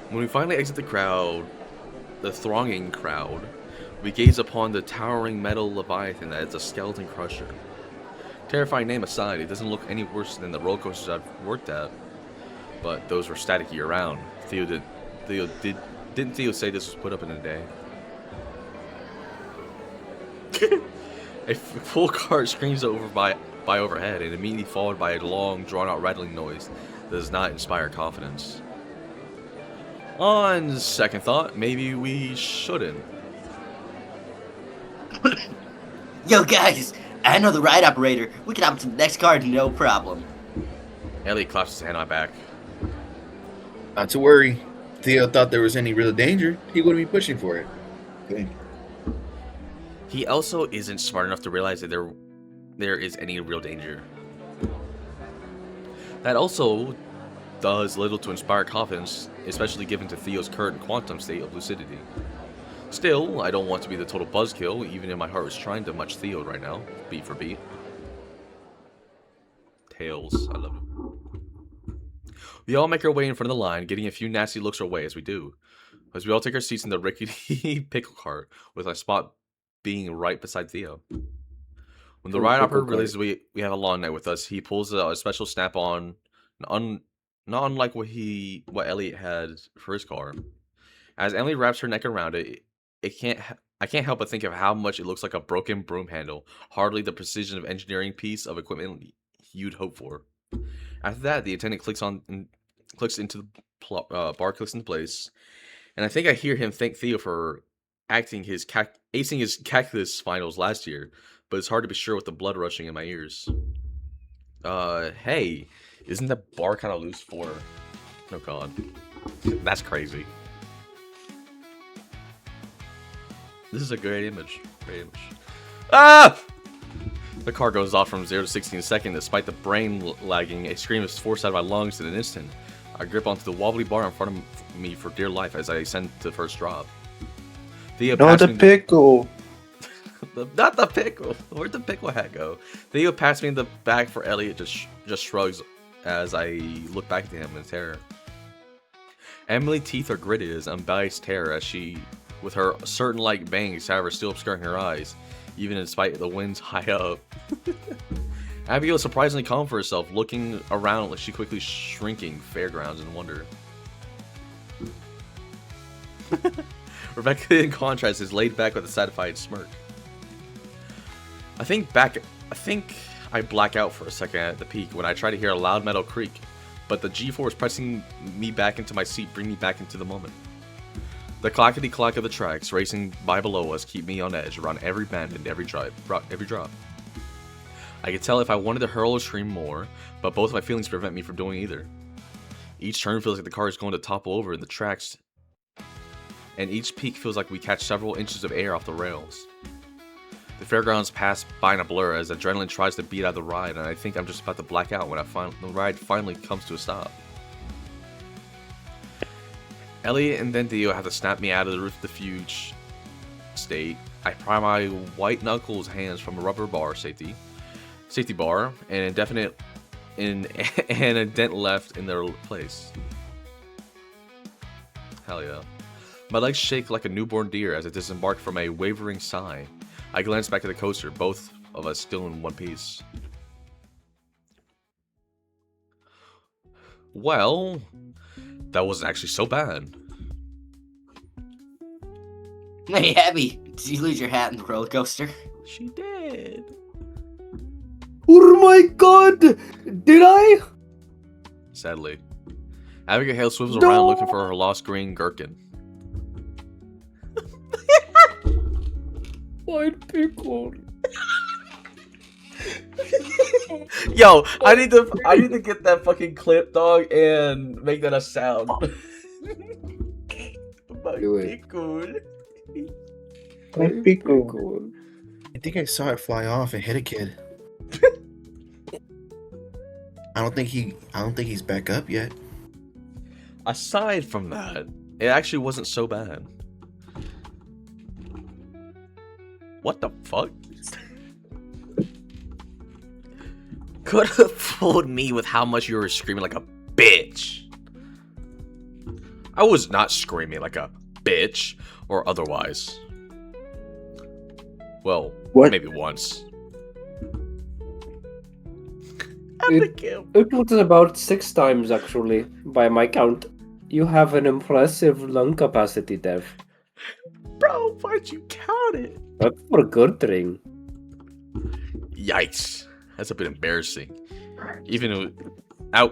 When we finally exit the thronging crowd, we gaze upon the towering metal leviathan that is a skeleton crusher. Terrifying name aside, it doesn't look any worse than the roller coasters I've worked at, but those were static year-round. Didn't Theo say this was put up in a day? A full cart screams over by overhead and immediately followed by a long, drawn-out rattling noise that does not inspire confidence. On second thought, maybe we shouldn't. Yo, guys, I know the ride operator. We can hop to the next car, no problem. Elliot claps his hand on my back. Not to worry. Theo thought there was any real danger, he wouldn't be pushing for it. Okay. He also isn't smart enough to realize that there is any real danger. That also does little to inspire confidence, especially given to Theo's current quantum state of lucidity. Still, I don't want to be the total buzzkill, even if my heart was trying to match Theo right now, beat for beat. Tails, I love it. We all make our way in front of the line, getting a few nasty looks our way as we do. As we all take our seats in the rickety pickle cart, with our spot being right beside Theo. When the ride operator realizes we have a long night with us, he pulls a special snap-on, not unlike what Elliot had for his car. As Emily wraps her neck around it, I can't help but think of how much it looks like a broken broom handle, hardly the precision of engineering piece of equipment you'd hope for. After that, the attendant clicks into the bar clicks into place, and I think I hear him thank Theo for acing his calculus finals last year, but it's hard to be sure with the blood rushing in my ears. Hey, isn't the bar kind of loose for? Oh god, that's crazy. This is a great image. Great image. Ah! The car goes off from 0 to 60 in a second. Despite the brain lagging, a scream is forced out of my lungs in an instant. I grip onto the wobbly bar in front of me for dear life as I ascend to the first drop. Not the pickle. Not the pickle. Where'd the pickle hat go? Theo passed me in the back for Elliot. Just shrugs as I look back at him in terror. Emily's teeth are gritted as unbiased terror as she, with her certain-like bangs, however, still obscuring her eyes, even in spite of the winds high up. Abigail is surprisingly calm for herself, looking around like she quickly shrinking fairgrounds in wonder. Rebecca, in contrast, is laid back with a satisfied smirk. I think I black out for a second at the peak when I try to hear a loud metal creak, but the G-force pressing me back into my seat bring me back into the moment. The clackety-clack of the tracks racing by below us keep me on edge around every bend and every drop. I could tell if I wanted to hurl or scream more, but both of my feelings prevent me from doing either. Each turn feels like the car is going to topple over in the tracks, and each peak feels like we catch several inches of air off the rails. The fairgrounds pass by in a blur as adrenaline tries to beat out the ride, and I think I'm just about to black out when the ride finally comes to a stop. Elliot and then Theo have to snap me out of the roof-the-fuge state. I pry my white knuckles hands from a rubber bar safety bar, and an dent left in their place. Hell yeah. My legs shake like a newborn deer as I disembark from a wavering sigh. I glance back at the coaster, both of us still in one piece. Well, that wasn't actually so bad. Hey, Abby, did you lose your hat in the roller coaster? She did. Oh my god! Did I? Sadly. Abigail swivels No. around looking for her lost green gherkin. White pickle. Yo, I need to get that fucking clip, dog, and make that a sound. Do it. White pickle. I think I saw it fly off and hit a kid. I don't think he's back up yet. Aside from that, it actually wasn't so bad. What the fuck? Could have fooled me with how much you were screaming like a bitch. I was not screaming like a bitch or otherwise. Well, What? maybe once. It was about 6 times actually, by my count. You have an impressive lung capacity, Dev. Bro, why'd you count it? That's for good thing. Yikes. That's a bit embarrassing. Even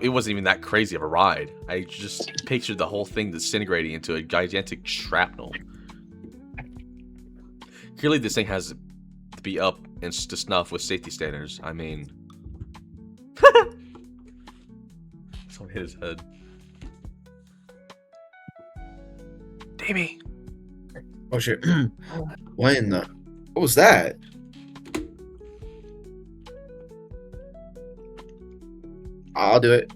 it wasn't even that crazy of a ride. I just pictured the whole thing disintegrating into a gigantic shrapnel. Clearly this thing has to be up and to snuff with safety standards. I mean... Someone hit his head. Davey! Oh shit. What in the... What was that? I'll do it.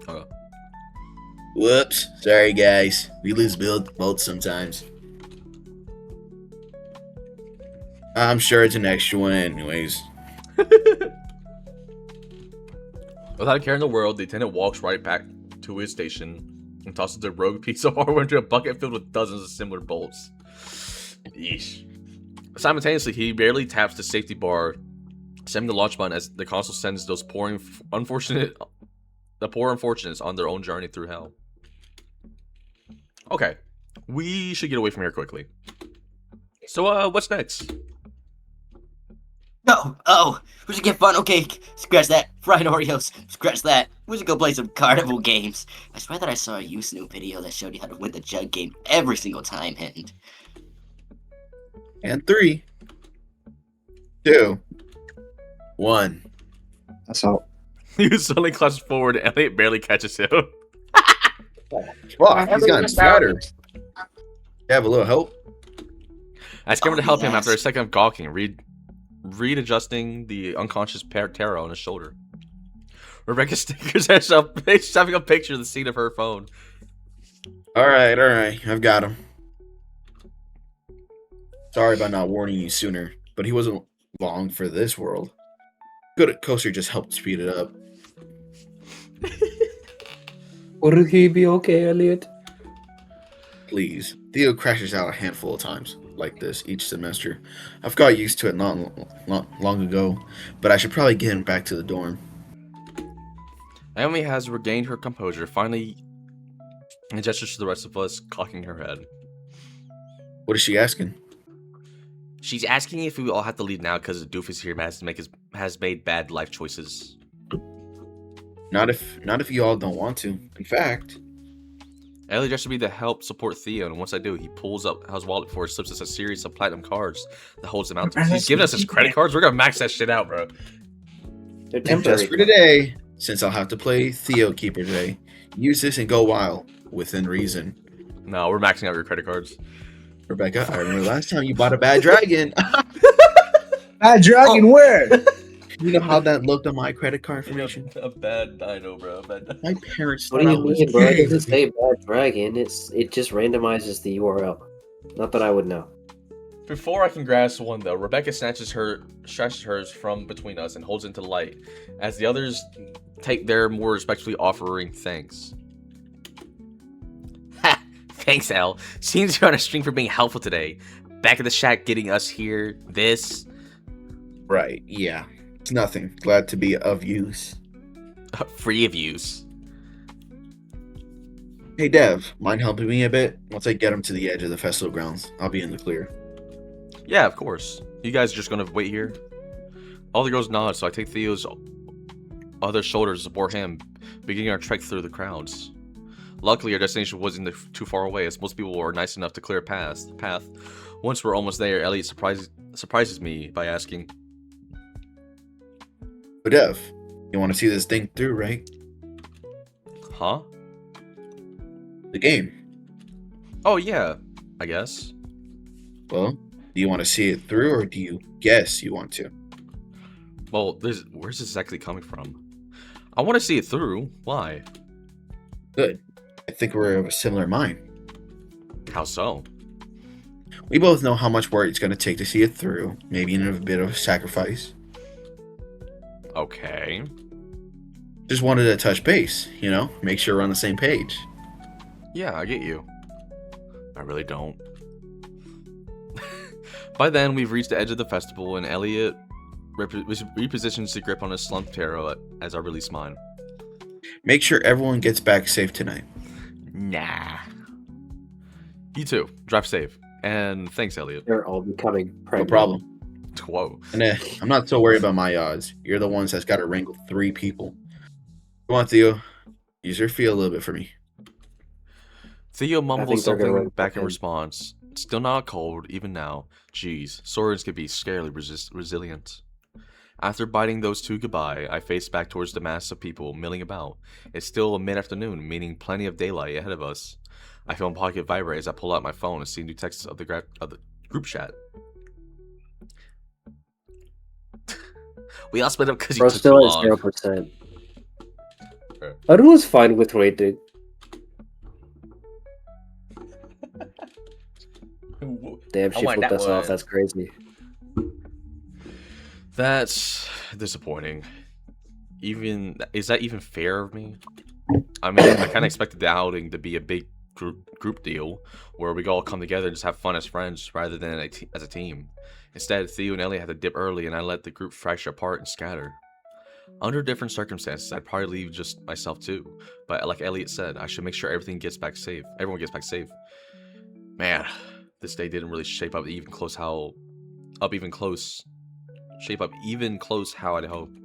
Okay. Whoops. Sorry, guys. We lose bolts sometimes. I'm sure it's an extra one anyways. Without a care in the world, the attendant walks right back to his station and tosses the rogue piece of hardware into a bucket filled with dozens of similar bolts. Yeesh. Simultaneously, he barely taps the safety bar, sending the launch button as the console sends those poor unfortunates on their own journey through hell. Okay, we should get away from here quickly. So, what's next? No, oh, we should get funnel cake. Scratch that. Fried Oreos. Scratch that. We should go play some carnival games. I swear that I saw a Snoop video that showed you how to win the jug game every single time, And 3, 2, 1. That's all. He suddenly clutches forward and Elliot barely catches him. Fuck, he's gotten fatter. You have a little help? I scampered to help him yes. after a second of gawking, readjusting the unconscious Tara on his shoulder. Rebecca stickers herself, having a picture of the scene of her phone. Alright, I've got him. Sorry about not warning you sooner, but he wasn't long for this world. Good coaster just helped speed it up. Will he be okay, Elliot? Please. Theo crashes out a handful of times like this each semester. I've got used to it not long ago, but I should probably get him back to the dorm. Naomi has regained her composure, finally, and gestures to the rest of us, cocking her head. What is she asking? She's asking if we all have to leave now because the doofus here has made bad life choices. Not if you all don't want to. In fact, Elliot just to be to help support Theo, and once I do, he pulls up his wallet before he slips us a series of platinum cards that holds him out. He's giving us his credit cards. We're gonna max that shit out, bro. They're and temporary. just for today, since I'll have to play Theo Keeper today, use this and go wild within reason. No, we're maxing out your credit cards. Rebecca, I remember last time you bought a bad dragon. Bad dragon, where? You know how that looked on my credit card information? A bad dino, bro. My parents What do thought I you was mean, bro? It gay. doesn't say bad dragon. It just randomizes the URL. Not that I would know. Before I can grasp one, though, Rebecca snatches hers from between us and holds it into the light, as the others take their more respectfully offering thanks. Ha! Thanks, El. Seems you're on a string for being helpful today. Back at the shack getting us here, this... Right, yeah. It's nothing. Glad to be of use. free of use. Hey, Dev, mind helping me a bit? Once I get him to the edge of the festival grounds, I'll be in the clear. Yeah, of course. You guys are just gonna wait here? All the girls nod, so I take Theo's other shoulder to support him, beginning our trek through the crowds. Luckily, our destination wasn't too far away, as most people were nice enough to clear a path. Once we're almost there, Elliot surprises me by asking, But Dev, you want to see this thing through, right? huh? The game. Oh, yeah, I guess. Well, do you want to see it through, or do you guess you want to? Well, where's this exactly coming from? I want to see it through. Why? Good. I think we're of a similar mind. How so? We both know how much work it's going to take to see it through, maybe in a bit of a sacrifice. Okay. Just wanted to touch base, make sure we're on the same page. Yeah, I get you. I really don't. By then, we've reached the edge of the festival, and Elliot repositions the grip on his slumped arrow as I release mine. Make sure everyone gets back safe tonight. Nah. You too. Drive safe. And thanks, Elliot. They're all becoming No pregnant. problem. Whoa. And I'm not so worried about my odds. You're the ones that's got to wrangle 3 people. Come on, Theo. Use your feel a little bit for me. Theo mumbles they're gonna something run back in in. response. Still not cold, even now. Jeez, swords can be scarily resilient. After biting those two goodbye, I face back towards the mass of people milling about. It's still mid-afternoon, meaning plenty of daylight ahead of us. I feel my pocket vibrate as I pull out my phone and see new texts of the group chat. We all split up because you Bro, took too still at long. 0%. Okay. Everyone's fine with rating. Damn, I she want flipped that us off. one. That's crazy. That's disappointing. Is that even fair of me? I mean, I kind of expected the outing to be a big group deal where we all come together and just have fun as friends rather than as a team. Instead, Theo and Elliot had to dip early, and I let the group fracture apart and scatter. Under different circumstances, I'd probably leave just myself too. But like Elliot said, I should make sure everyone gets back safe. Man, this day didn't really shape up even close how I'd hoped.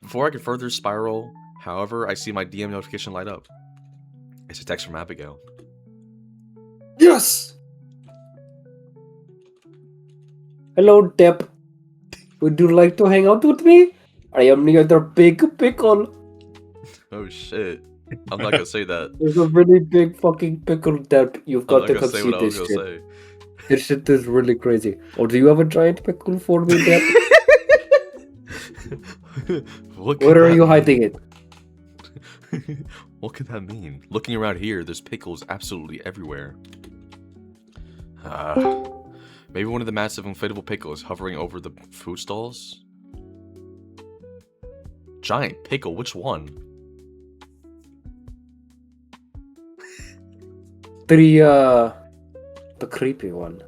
Before I could further spiral, however, I see my DM notification light up. It's a text from Abigail. Yes! Hello, Deb. Would you like to hang out with me? I am near the big pickle. Oh shit. I'm not gonna say that. There's a really big fucking pickle, Deb. You've I'm got not to gonna come say see what I was this gonna shit. say. This shit is really crazy. Or do you have a giant pickle for me, Deb? Where are you hiding it? What could that mean? Looking around here, there's pickles absolutely everywhere. Maybe one of the massive inflatable pickles hovering over the food stalls? Giant pickle, which one? The creepy one.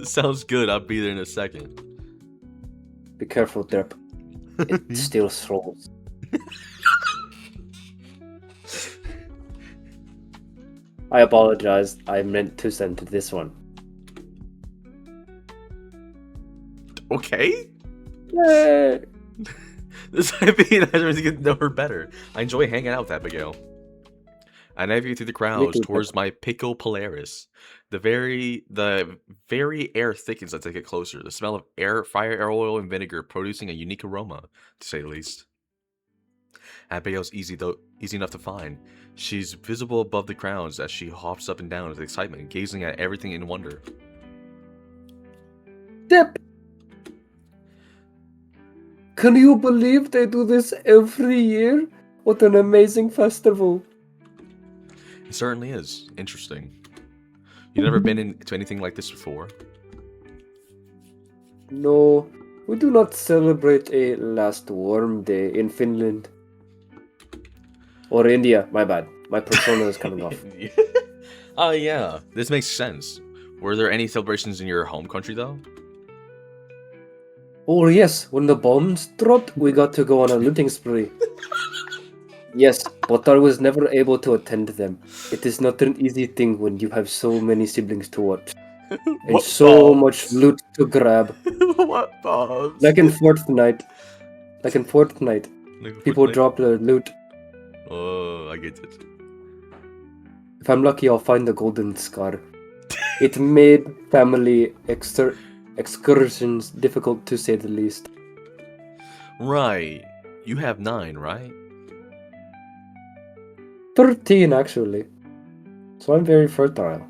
Sounds good, I'll be there in a second. Be careful, Deb. It steals souls. I apologize. I meant to send to this one. Okay? Yay! This might be an to get to know her better. I enjoy hanging out with Abigail. I navigate through the crowds too, towards my Pickle Polaris. The very air thickens as I get closer. The smell of fire oil and vinegar producing a unique aroma, to say the least. Abigail's easy enough to find. She's visible above the crowds as she hops up and down with excitement, gazing at everything in wonder. Deb! Can you believe they do this every year? What an amazing festival. It certainly is. Interesting. You've never been into anything like this before? No, we do not celebrate a last warm day in Finland. Or India, my bad. My persona is coming off. Oh yeah, this makes sense. Were there any celebrations in your home country though? Oh yes, when the bombs dropped, we got to go on a looting spree. Yes, but I was never able to attend them. It is not an easy thing when you have so many siblings to watch. And What so bombs? much loot to grab. What bombs? Like in Fortnite. People drop their loot. Oh, I get it. If I'm lucky, I'll find the golden scar. It made family excursions difficult to say the least. Right. You have 9, right? 13 actually. So I'm very fertile.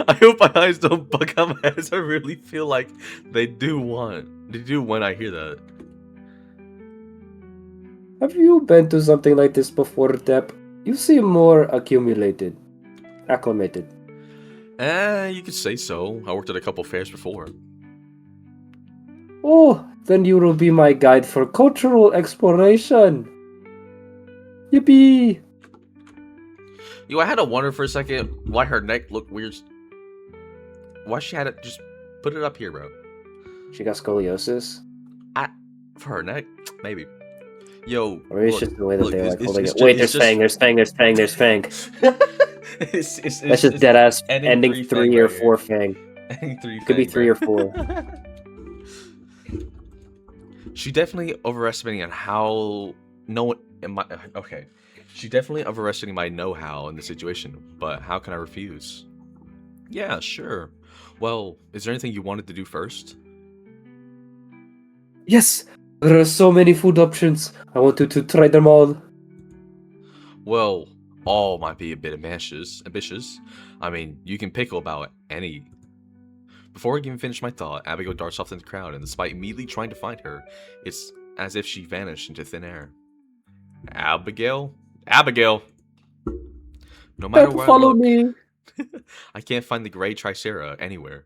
I hope my eyes don't bug out my eyes. I really feel like they do when I hear that. Have you been to something like this before, Deb? You seem more acclimated. You could say so. I worked at a couple fairs before. Oh, then you will be my guide for cultural exploration. Yippee! Yo, I had to wonder for a second why her neck looked weird. Why she had it just put it up here, bro. She got scoliosis. For her neck, maybe. Yo, Or maybe it's look, just the way that look, they it's- like it's- holding it's it. ju- Wait, it's there's just- fang, there's fang, there's fang, there's fang. it's That's just dead ass ending fang 3 or right 4 here. fang. Ending 3 Could be fang, 3 bro. or 4. She definitely overestimating on how okay. She definitely overestimating my know-how in the situation, but how can I refuse? Yeah, sure. Well, is there anything you wanted to do first? Yes! There are so many food options. I want you to try them all. Well, all might be a bit ambitious. I mean, you can pickle about any. Before I can even finish my thought, Abigail darts off in the crowd, and despite immediately trying to find her, it's as if she vanished into thin air. Abigail? Abigail! No matter where I Follow look, me. I can't find the gray Tricera anywhere.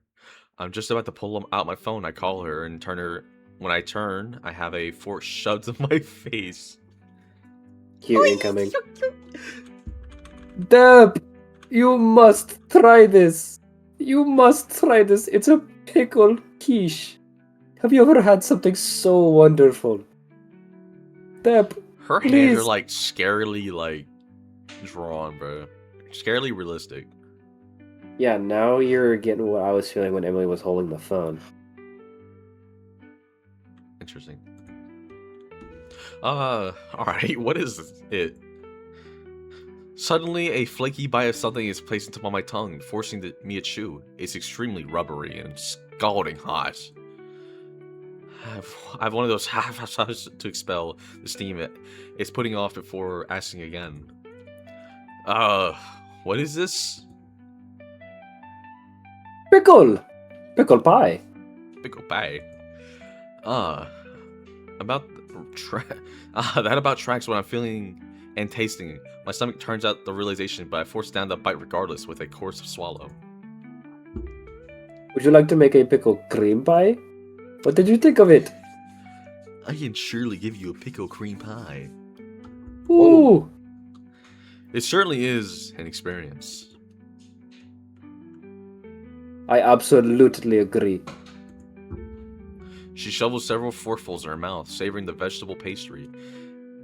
I'm just about to pull out my phone. I call her and turn her. When I turn, I have a fork shoved in my face. Cute incoming. Deb, you must try this. You must try this. It's a pickle quiche. Have you ever had something so wonderful? Deb, Her hands are Please. like scarily like drawn, bro. Scarily realistic. yeah, now you're getting what I was feeling when Emily was holding the phone. Interesting. Alright, what is it? Suddenly, a flaky bite of something is placed into my tongue, forcing me to chew. It's extremely rubbery and scalding hot. I have one of those half to expel the steam it's putting off before asking again. What is this? Pickle! Pickle pie. Pickle pie. About that about tracks what I'm feeling and tasting. My stomach turns out the realization, but I force down the bite regardless with a coarse swallow. Would you like to make a pickle cream pie? What did you think of it? I can surely give you a pickle cream pie. Ooh! It certainly is an experience. I absolutely agree. She shovels several forkfuls in her mouth, savoring the vegetable pastry.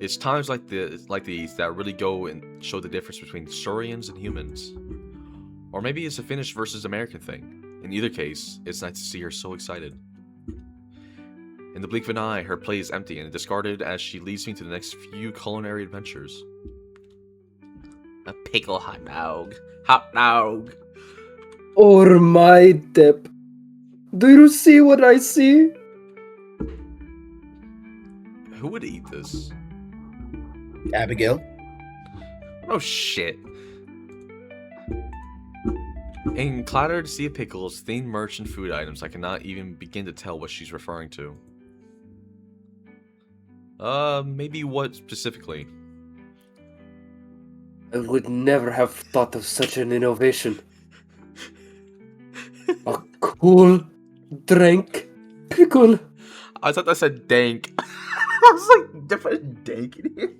It's times like these that really go and show the difference between saurians and humans. Or maybe it's a Finnish versus American thing. In either case, it's nice to see her so excited. In the blink of an eye, her plate is empty and discarded as she leads me to the next few culinary adventures. A pickle hot dog. Hot dog. Or my Deb. Do you see what I see? Who would eat this? Abigail. Oh shit. In clattered sea of pickles, themed merch and food items, I cannot even begin to tell what she's referring to. Maybe what specifically? I would never have thought of such an innovation. A cool drink pickle. I thought that said dank. I was like, different dank in here.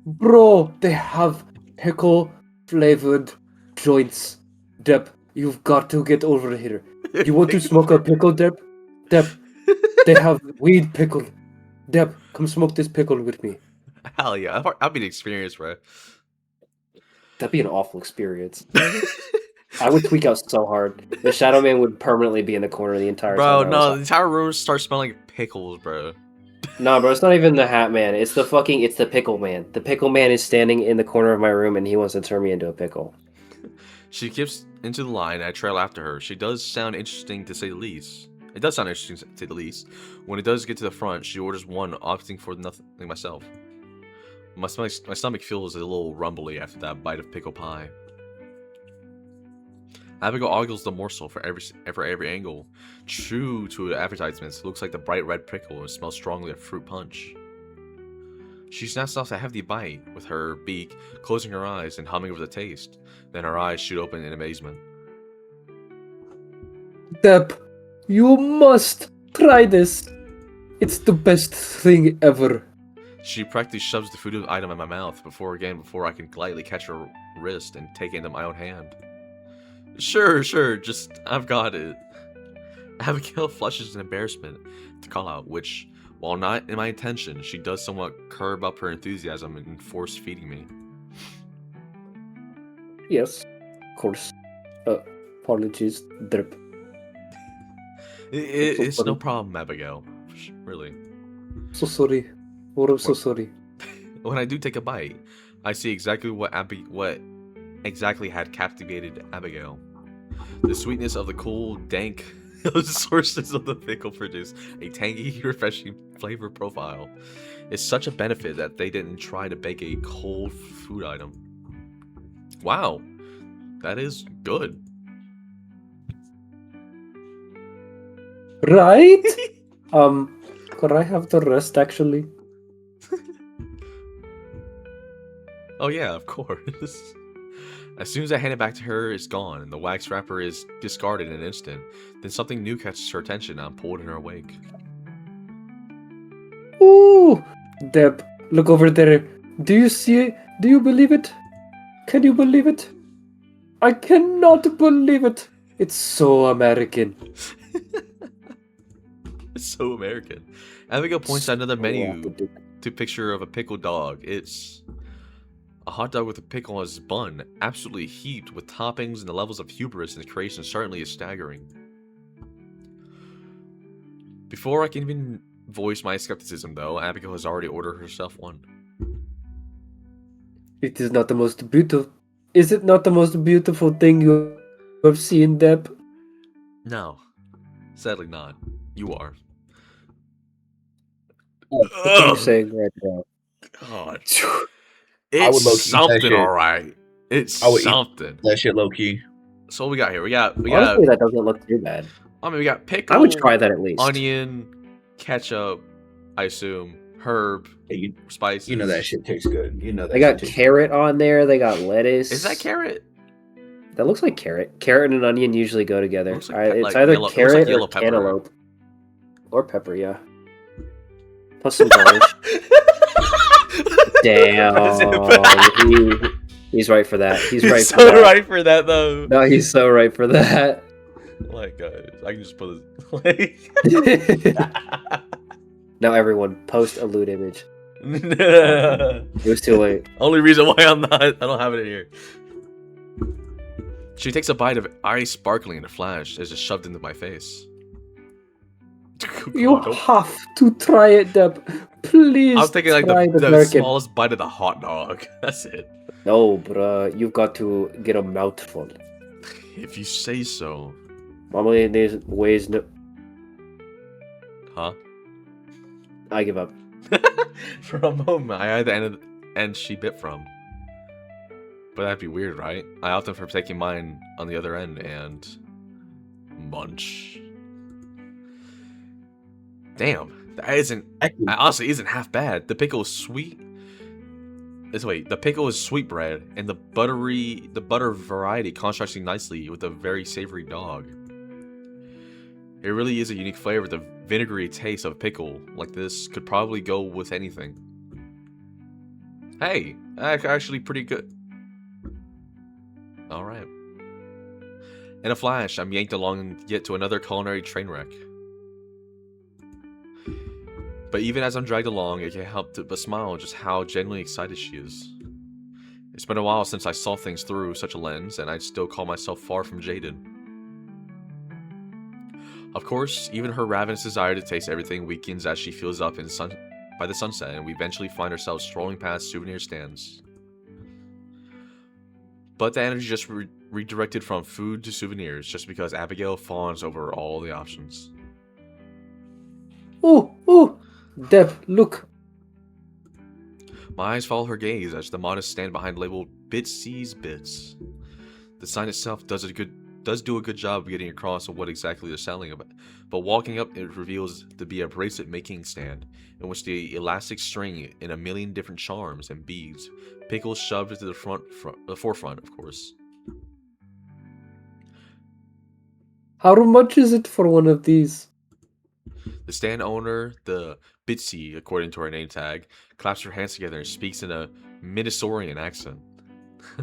Bro, they have pickle flavored joints. Deb, you've got to get over here. You want to smoke a pickle, Deb? Deb, they have weed pickle. Deb, come smoke this pickle with me. Hell yeah, that'd be an experience, bro. That'd be an awful experience. I would tweak out so hard. The Shadow Man would permanently be in the corner the entire Bro, time. no, the entire room starts smelling like pickles, bro. No, bro, it's not even the Hat Man. It's the Pickle Man. The Pickle Man is standing in the corner of my room and he wants to turn me into a pickle. She keeps into the line, and I trail after her. She does sound interesting to say the least. It does sound interesting to say the least. When it does get to the front, she orders one, opting for nothing myself. My stomach feels a little rumbly after that bite of pickle pie. Abigail ogles the morsel for every angle. True to advertisements, it looks like the bright red pickle and smells strongly of fruit punch. She snatches off a hefty bite with her beak, closing her eyes and humming over the taste. Then her eyes shoot open in amazement. Deb, you must try this. It's the best thing ever. She practically shoves the food item in my mouth before I can lightly catch her wrist and take it into my own hand. Sure, just I've got it. Abigail flushes in embarrassment to call out, which, while not in my intention, she does somewhat curb up her enthusiasm and force feeding me. Yes, of course. Apologies, drip. So It's no funny. problem, Abigail. Really. So sorry. Oh, I'm so sorry. When I do take a bite, I see exactly what exactly had captivated Abigail. The sweetness of the cool, dank sources of the pickle produce a tangy, refreshing flavor profile. It's such a benefit that they didn't try to bake a cold food item. Wow, that is good. Right? Could I have the rest actually? Oh yeah, of course. As soon as I hand it back to her, it's gone, and the wax wrapper is discarded in an instant. Then something new catches her attention, and I'm pulled in her wake. Ooh! Deb, look over there. Do you see it? Do you believe it? Can you believe it? I cannot believe it. It's so American. It's so American. Abigail points at another menu to picture of a pickled dog. It's a hot dog with a pickle on its bun, absolutely heaped with toppings, and the levels of hubris in the creation certainly is staggering. Before I can even voice my skepticism, though, Abigail has already ordered herself one. It is not the most beautiful. Is it not the most beautiful thing you have seen, Deb? No, sadly not. You are. What are you saying right now? God. I would low-key eat It's that something, shit. alright. It's I would eat something. that shit low key. So what we got here? We got Honestly, that doesn't look too bad. I mean, we got pickle, I would try that at least. onion, ketchup, I assume, herb, Hey, spices. you know that shit tastes good. You know that They got shit tastes carrot on there. They got lettuce. Is that carrot? That looks like carrot. Carrot and onion usually go together. Looks like It's like either yellow- looks like carrot yellow or pepper. cantaloupe. Or pepper, yeah. Plus some garnish. Damn. He's right for that. He's right He's for so that. right for that, though. No, he's so right for that. My God, I can just put it. Like... Now everyone, post a loot image. It It was too late. Only reason why I don't have it in here. She takes a bite of ice sparkling in a flash as it's shoved into my face. You God, don't- have to try it, Deb. Please. I was thinking like try the American. smallest bite of the hot dog. That's it. No, bruh. You've got to get a mouthful. If you say so. Mama in these ways. No. Huh? I give up. For a moment, I had the end she bit from. But that'd be weird, right? I opted for taking mine on the other end and... munch. Damn, that isn't... honestly, isn't half bad. The pickle is sweet. The pickle is sweetbread, and the butter variety contrasting nicely with a very savory dog. It really is a unique flavor. The vinegary taste of pickle like this could probably go with anything. Hey, actually pretty good. Alright. In a flash, I'm yanked along yet to another culinary train wreck. But even as I'm dragged along, I can't help but smile just how genuinely excited she is. It's been a while since I saw things through such a lens, and I'd still call myself far from jaded. Of course, even her ravenous desire to taste everything weakens as she fills up by the sunset, and we eventually find ourselves strolling past souvenir stands. But the energy just redirected from food to souvenirs, just because Abigail fawns over all the options. Oh, Deb, look. My eyes follow her gaze as the modest stand behind labeled "Bits Sees Bits." The sign itself does do a good job of getting across what exactly they're selling about, but walking up, it reveals to be a bracelet making stand in which the elastic string in a million different charms and beads, pickles shoved to the forefront, of course. How much is it for one of these? The stand owner, the Bitsy, according to our name tag, claps her hands together and speaks in a Minnesotan accent.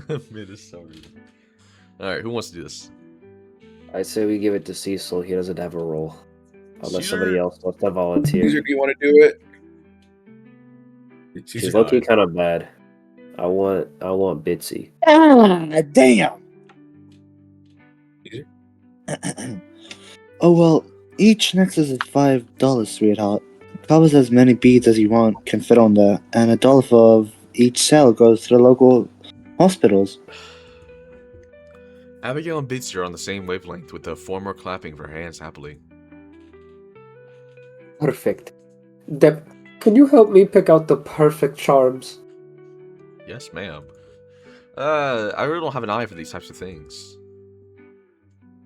Minnesotan. Alright, who wants to do this? I say we give it to Cecil. He doesn't have a role. Unless somebody Caesar! else wants to volunteer. Caesar, do you want to do it? She's Caesar, low-key kind of bad. I want Bitsy. Ah, damn. Oh well, each necklace is $5, sweetheart. Covers as many beads as you want can fit on there, and $1 of each sale goes to the local hospitals. Abigail and Bitsy are on the same wavelength, with the former clapping of her hands happily. Perfect. Deb, can you help me pick out the perfect charms? Yes, ma'am. I really don't have an eye for these types of things.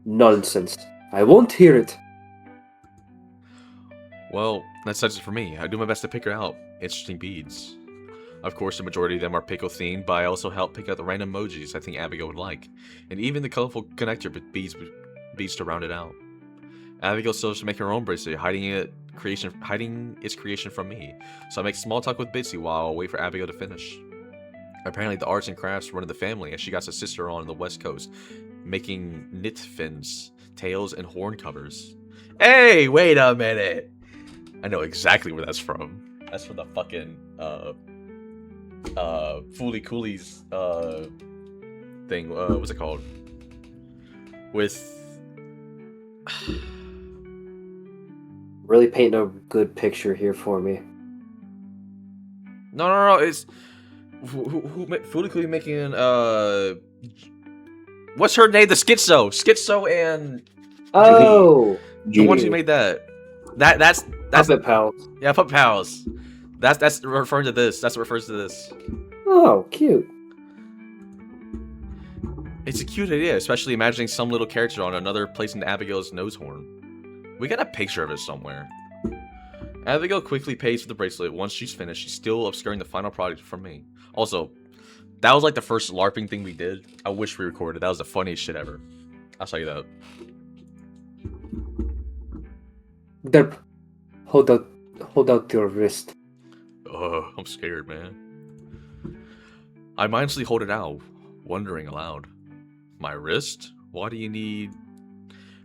Nonsense. I won't hear it. Well, that sets it for me. I do my best to pick her out interesting beads. Of course, the majority of them are pickle themed, but I also help pick out the random emojis I think Abigail would like, and even the colorful connector beads to round it out. Abigail still has to make her own bracelet, hiding its creation from me. So I make small talk with Bitsy while I wait for Abigail to finish. Apparently, the arts and crafts run in the family, as she got a sister on the West Coast, making knit fins, tails, and horn covers. Hey, wait a minute! I know exactly where that's from. That's from the fucking Fooly Coolies thing. What's it called? With Really painting a good picture here for me. no, it's Fooly Coolie making what's her name? The Schizo and Oh! the ones who made that. That's Puppet Pals. yeah, Puppet Pals. That's referring to this. That's what refers to this. Oh, cute. It's a cute idea, especially imagining some little character on another placing Abigail's nose horn. We got a picture of it somewhere. Abigail quickly pays for the bracelet. Once she's finished, she's still obscuring the final product from me. Also, that was like the first LARPing thing we did. I wish we recorded. That was the funniest shit ever. I'll tell you that. Derp, hold out your wrist. I'm scared, man. I mindlessly hold it out, wondering aloud. My wrist? Why do you need...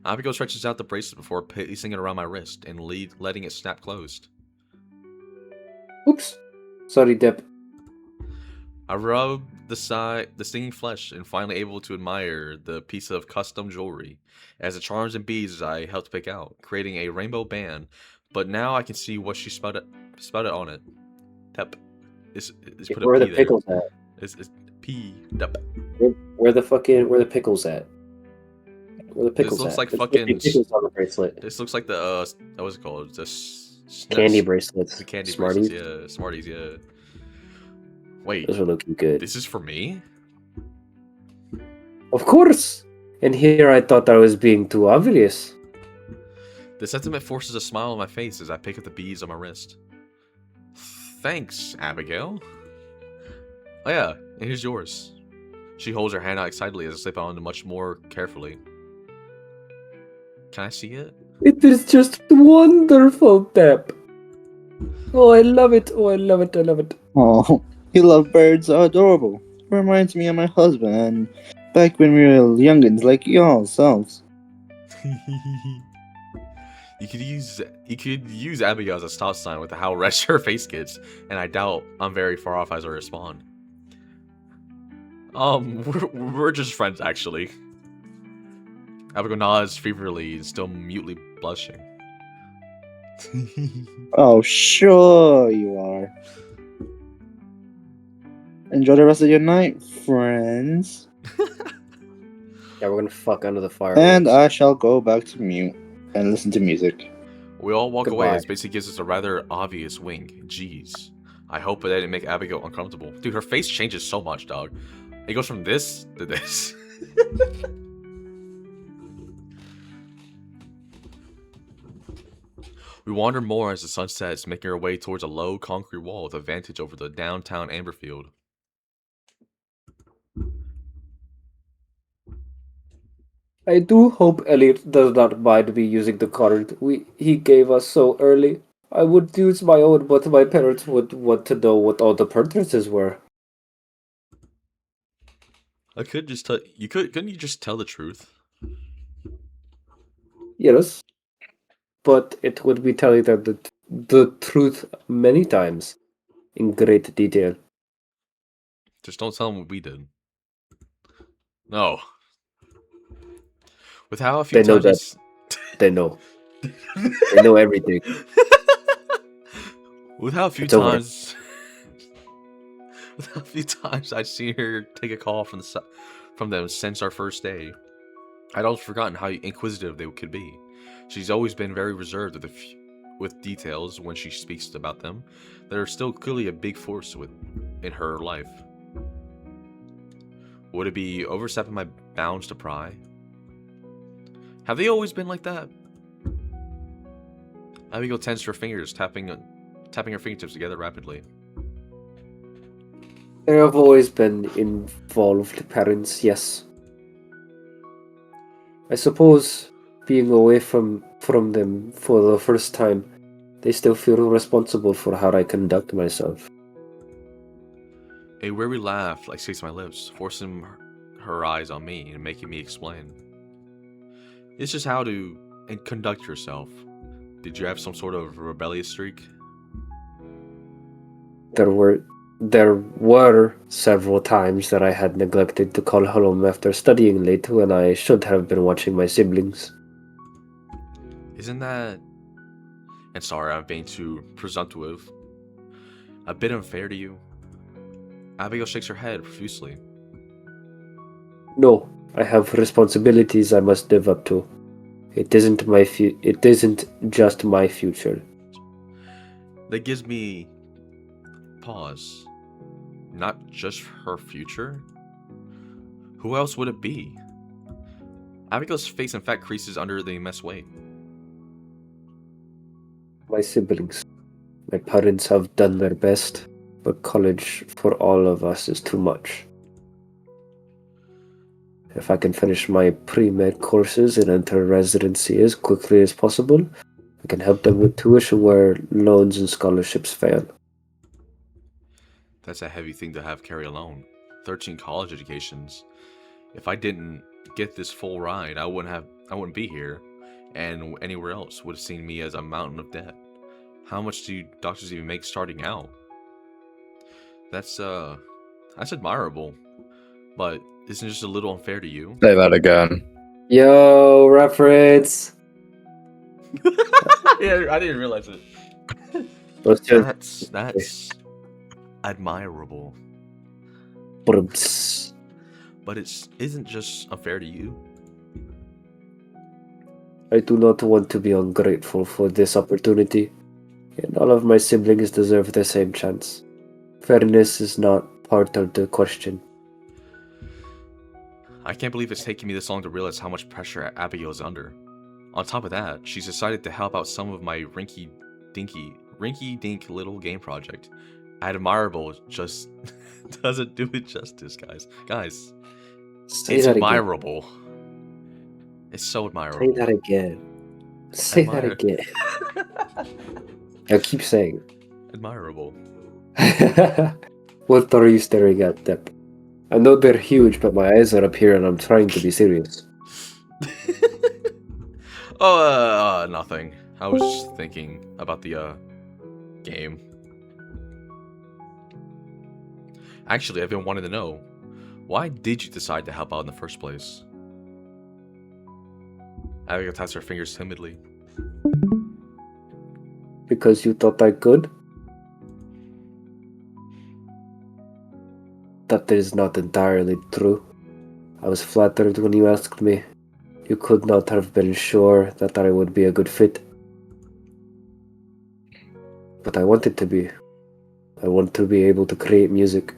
Abigail stretches out the bracelet before placing it around my wrist and letting it snap closed. Oops. Sorry, Deb. I rub the stinging flesh and finally able to admire the piece of custom jewelry as the charms and beads I helped pick out, creating a rainbow band. But now I can see what she spouted on it. Tep. Put Where are a the P pickles there. at? It's P. Tep. Where the pickles at? Where the pickles looks at? like There's fucking pickles on the bracelet. This looks like the what's it called? Candy bracelets. The candy Smarties. bracelets, yeah. Smarties, yeah. Wait, Those are looking good. this is for me? Of course! And here I thought I was being too obvious. The sentiment forces a smile on my face as I pick up the beads on my wrist. Thanks, Abigail. Oh yeah, and here's yours. She holds her hand out excitedly as I slip on much more carefully. Can I see it? It is just wonderful, Deb. Oh, I love it. Oh, I love it. I love it. Oh, you love birds are adorable. Reminds me of my husband and back when we were youngins like yourselves. You could use Abigail as a stop sign with how red her face gets, and I doubt I'm very far off as I respond. We're just friends, actually. Abigail nods feverishly and still mutely blushing. Oh, sure you are. Enjoy the rest of your night, friends. Yeah, we're gonna fuck under the fire. And I shall go back to mute and listen to music. We all walk away Goodbye. as Bitsy gives us a rather obvious wink. Jeez. I hope that didn't make Abigail uncomfortable. Dude, her face changes so much, dog. It goes from this to this. We wander more as the sun sets, making our way towards a low concrete wall with a vantage over the downtown Amberfield. I do hope Elliot does not mind me using the card he gave us so early. I would use my own, but my parents would want to know what all the purchases were. I could just tell you couldn't you just tell the truth? Yes, but it would be telling them the truth many times, in great detail. Just don't tell them what we did. No. With how a few They know times I that. s- They know. They know everything. With how a few It's over. times with how few times I've seen her take a call from them since our first day, I'd almost forgotten how inquisitive they could be. She's always been very reserved with details when she speaks about them. That are still clearly a big force in her life. Would it be overstepping my bounds to pry? Have they always been like that? Abigail tensed her fingers, tapping her fingertips together rapidly. There have always been involved parents, yes. I suppose being away from them for the first time, they still feel responsible for how I conduct myself. A weary laugh escapes my lips, forcing her eyes on me and making me explain. It's just how to conduct yourself. Did you have some sort of rebellious streak? There were several times that I had neglected to call home after studying late when I should have been watching my siblings. Isn't that... And sorry, I'm being too presumptive. A bit unfair to you? Abigail shakes her head profusely. No, I have responsibilities I must live up to. It isn't just my future. That gives me pause. Not just her future? Who else would it be? Abigail's face in fact creases under the immense weight. My siblings. My parents have done their best, but college for all of us is too much. If I can finish my pre-med courses and enter residency as quickly as possible, I can help them with tuition where loans and scholarships fail. That's a heavy thing to have carry alone. 13 college educations. If I didn't get this full ride, I wouldn't be here, and anywhere else would have seen me as a mountain of debt. How much do doctors even make starting out? That's admirable, but isn't it just a little unfair to you? Say that again. Yo, reference! Yeah, I didn't realize it. That's admirable, but it isn't just unfair to you. I do not want to be ungrateful for this opportunity, and all of my siblings deserve the same chance. Fairness is not part of the question. I can't believe it's taken me this long to realize how much pressure Abigail is under. On top of that, she's decided to help out some of my rinky-dink little game project. Admirable just doesn't do it justice, guys. Guys, it's admirable. It's so admirable. Say that again. Say that again. I keep saying. Admirable. What are you staring at, Deb? I know they're huge, but my eyes are up here and I'm trying to be serious. Nothing. I was just thinking about the, game. Actually, I've been wanting to know, why did you decide to help out in the first place? Abigail taps her fingers timidly. Because you thought I could? That is not entirely true. I was flattered when you asked me. You could not have been sure that I would be a good fit. But I wanted to be. I want to be able to create music.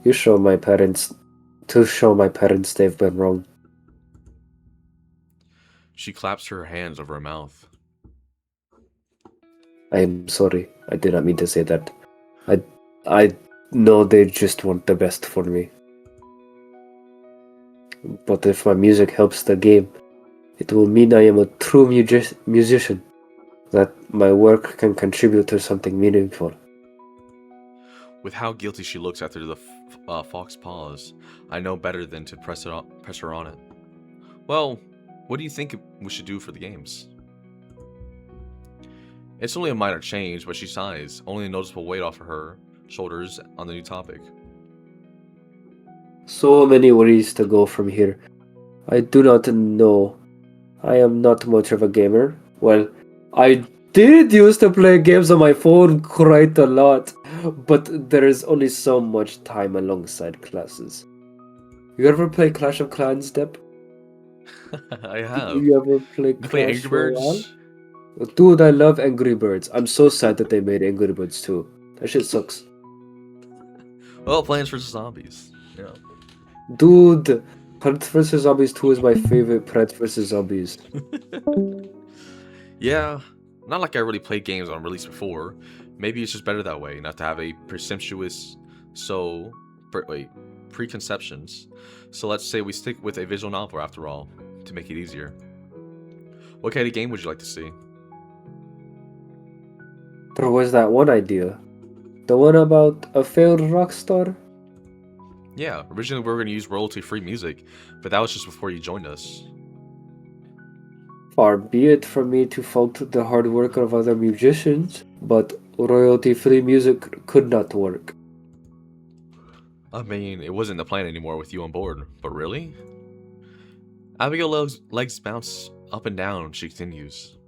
To show my parents they've been wrong. She claps her hands over her mouth. I am sorry. I did not mean to say that. I know they just want the best for me. But if my music helps the game, it will mean I am a true musician, that my work can contribute to something meaningful. With how guilty she looks after the fox paws, I know better than to press her on it. Well, what do you think we should do for the games? It's only a minor change, but she sighs, only a noticeable weight off of her shoulders on the new topic. So many ways to go from here. I do not know. I am not much of a gamer. Well, I did used to play games on my phone quite a lot, but there is only so much time alongside classes. You ever play Clash of Clans, Dep? I have. You ever play You play Clash Angry Birds? Royale? Dude, I love Angry Birds. I'm so sad that they made Angry Birds too. That shit sucks. Well, Plants vs. Zombies. Yeah. Dude, Plants vs. Zombies 2 is my favorite Plants vs. Zombies. Yeah, not like I really played games on release before. Maybe it's just better that way, not to have a preconceptions. So let's say we stick with a visual novel after all, to make it easier. What kind of game would you like to see? There was that one idea. The one about a failed rock star? Yeah, originally we were going to use royalty-free music, but that was just before you joined us. Far be it from me to fault the hard work of other musicians, but royalty-free music could not work. I mean, it wasn't the plan anymore with you on board, but really? Abigail's legs bounce up and down, she continues.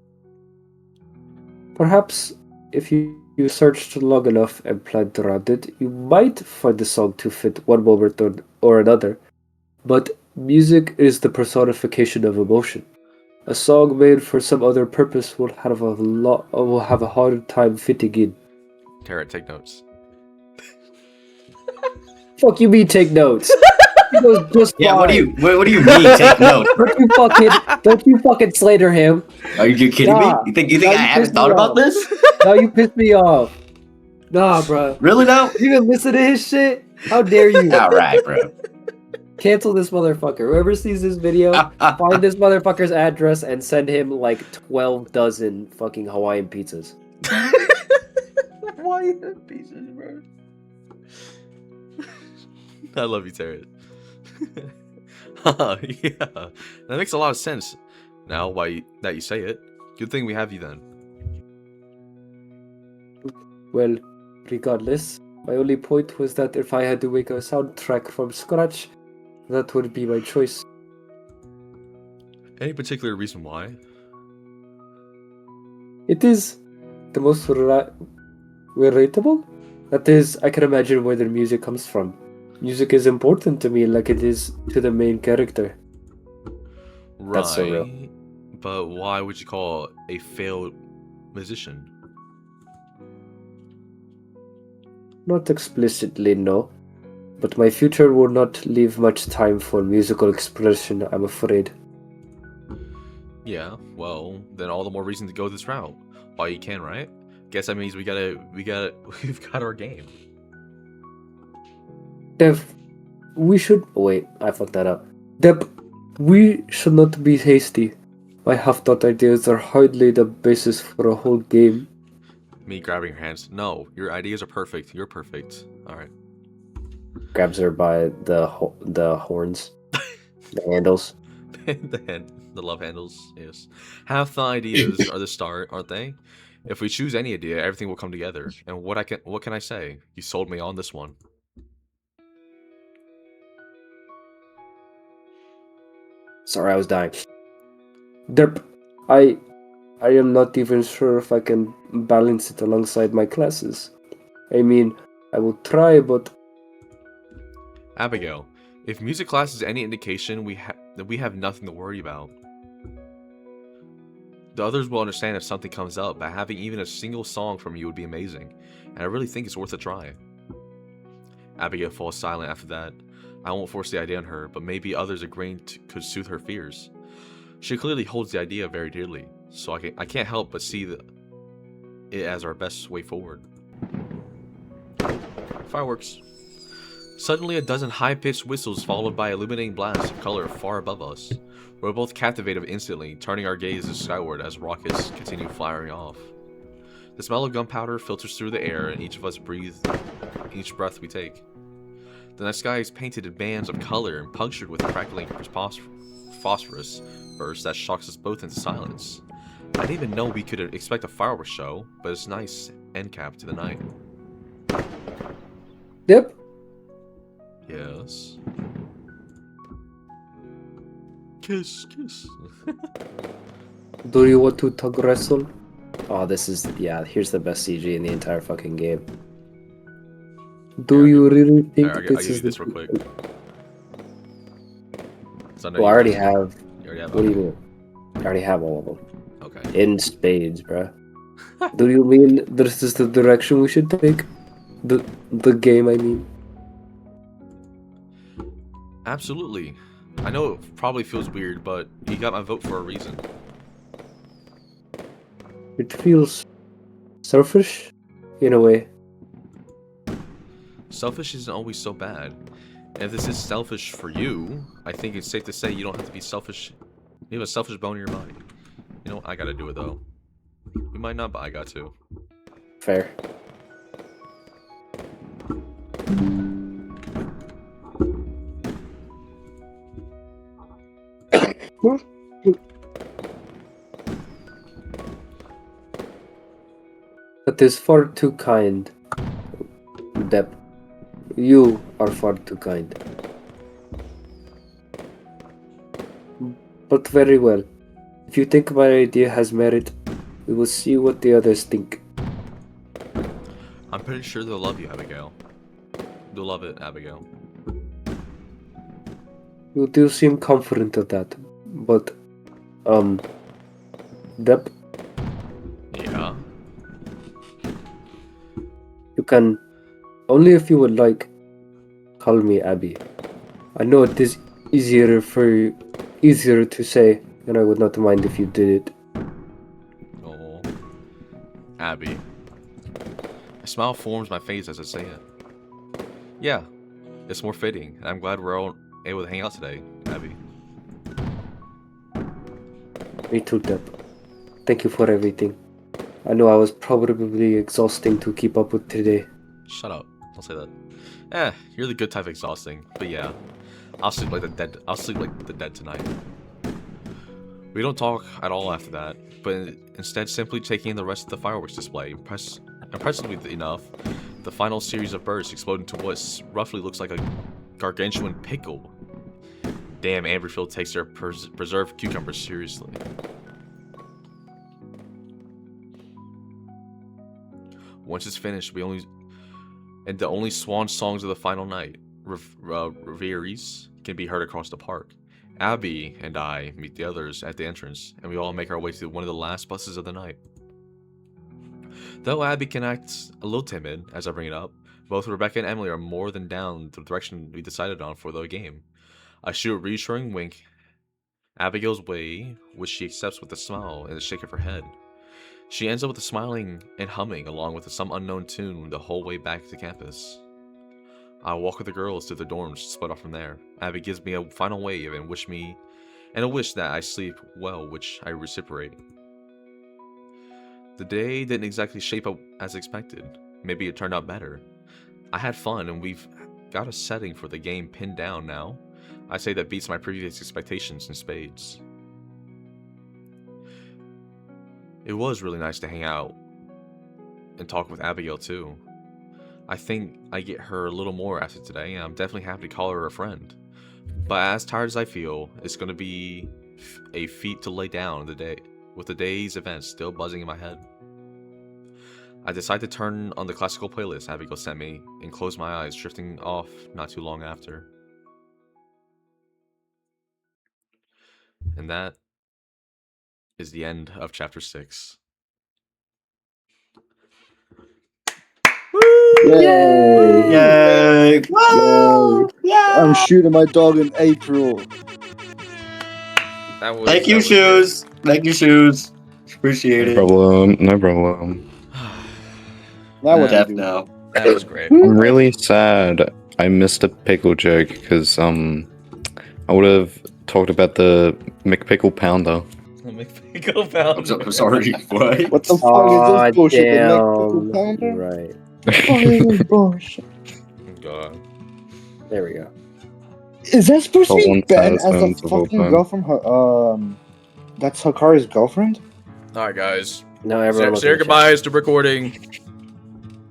Perhaps if you searched long enough and planned around it, you might find a song to fit one moment or another. But music is the personification of emotion. A song made for some other purpose will have a hard time fitting in. Tarot, take notes. Fuck you mean take notes? It goes just Yeah, fine. what do you mean take note? Don't you fucking slander him. Are you kidding Nah, me? You think I haven't pissed thought me about off. this? Now you pissed me off. Nah, bro. Really now? You even listen to his shit? How dare you? Alright, bro. Cancel this motherfucker. Whoever sees this video, find this motherfucker's address and send him like 12 dozen fucking Hawaiian pizzas. Hawaiian pieces, bro. I love you, Tarot. Yeah, that makes a lot of sense. Now, that you say it, good thing we have you then. Well, regardless, my only point was that if I had to make a soundtrack from scratch, that would be my choice. Any particular reason why? It is the most relatable. That is, I can imagine where their music comes from. Music is important to me like it is to the main character. Right. That's so real. But why would you call a failed musician? Not explicitly, no. But my future will not leave much time for musical expression, I'm afraid. Yeah, well, then all the more reason to go this route. While you can, right? Guess that means we've got our game. Dev, we should... wait, I fucked that up. Dev, we should not be hasty. My half-thought ideas are hardly the basis for a whole game. Me grabbing your hands. No, your ideas are perfect. You're perfect. Alright. Grabs her by the horns. The handles. The love handles, yes. Half the ideas are the start, aren't they? If we choose any idea, everything will come together. And what can I say? You sold me on this one. Sorry, I was dying. Derp, I am not even sure if I can balance it alongside my classes. I mean, I will try, but... Abigail, if music class is any indication, we have nothing to worry about. The others will understand if something comes up, but having even a single song from you would be amazing, and I really think it's worth a try. Abigail falls silent after that. I won't force the idea on her, but maybe others agreeing could soothe her fears. She clearly holds the idea very dearly, so I can't help but see it as our best way forward. Fireworks. Suddenly, a dozen high-pitched whistles followed by illuminating blasts of color far above us. We were both captivated instantly, turning our gazes skyward as rockets continue firing off. The smell of gunpowder filters through the air, and each of us breathe each breath we take. The night sky is painted in bands of color and punctured with crackling phosphorus bursts that shocks us both into silence. I didn't even know we could expect a fireworks show, but it's a nice end cap to the night. Yep. Yes. Kiss, kiss. Do you want to tug wrestle? Oh, this is, yeah, here's the best CG in the entire fucking game. Do you really think I'll this give is you this real quick. Well, I already have. You already have What do you mean? I already have all of them. Okay. In spades, bruh. Do you mean this is the direction we should take? The game, I mean. Absolutely. I know it probably feels weird, but you got my vote for a reason. It feels selfish, in a way. Selfish isn't always so bad. And if this is selfish for you, I think it's safe to say you don't have to be selfish. You have a selfish bone in your body. You know, I gotta do it though. You might not, but I got to. Fair. That is far too kind, Deb. You are far too kind. But very well. If you think my idea has merit, we will see what the others think. I'm pretty sure they'll love you, Abigail. They'll love it, Abigail. You do seem confident of that, but, Deb, Yeah. you can, only if you would like, call me Abby. I know it is easier to say, and I would not mind if you did it. Oh. Abby. A smile forms my face as I say it. Yeah, it's more fitting, and I'm glad we're all able to hang out today, Abby. Me too, Deb. Thank you for everything. I know I was probably exhausting to keep up with today. Shut up. Don't say that. You're the good type of exhausting. But yeah, I'll sleep like the dead. I'll sleep like the dead tonight. We don't talk at all after that, but instead simply taking in the rest of the fireworks display. Impressively enough, the final series of bursts explode into what roughly looks like a gargantuan pickle. Damn, Amberfield takes their preserved cucumbers seriously. Once it's finished, and the only swan songs of the final night, reveries, can be heard across the park. Abby and I meet the others at the entrance, and we all make our way to one of the last buses of the night. Though Abby can act a little timid as I bring it up, both Rebecca and Emily are more than down the direction we decided on for the game. I shoot a reassuring wink Abigail's way, which she accepts with a smile and a shake of her head. She ends up with smiling and humming along with some unknown tune the whole way back to campus. I walk with the girls to the dorms, split off from there. Abby gives me a final wave and a wish that I sleep well, which I reciprocate. The day didn't exactly shape up as expected. Maybe it turned out better. I had fun, and we've got a setting for the game pinned down now. I say that beats my previous expectations in spades. It was really nice to hang out and talk with Abigail too. I think I get her a little more after today, and I'm definitely happy to call her a friend. But as tired as I feel, it's going to be a feat to lay down with the day's events still buzzing in my head. I decide to turn on the classical playlist Abigail sent me and close my eyes, drifting off not too long after. And that is the end of chapter 6. Yay! Yay! Woo! I'm shooting my dog in April. Thank you, Shoes. Thank you, Shoes. Appreciate No it. problem. No problem. Now what do you Death do? now. That was great. I'm really sad. I missed a pickle joke because I would have talked about the McPickle Pounder. McPickle Pounder. I'm sorry. What? What the fuck Aw, is this bullshit? The damn. McPickle Pounder? You're right. Fuck is this bullshit? God. There we go. Is that supposed to For be one Ben as thousand the of all fucking time. girl from her? That's Hikari's girlfriend. All right, guys. Now everyone Say your goodbyes to recording.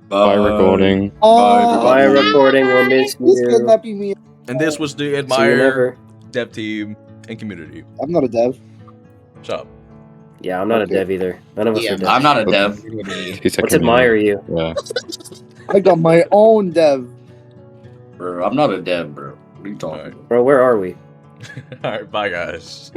By recording. Bye, recording. We'll miss This could you. not be me. And this was the See you Admire never. dev team and community. I'm not a dev. Shut up. Yeah, I'm not Okay. a dev either. None of us Yeah, are dev. I'm not a dev. He's a Let's admire community. you. Yeah. I got my own dev. Bro, I'm not a dev, bro. What are you talking Alright. about? Bro, where are we? All right, bye, guys.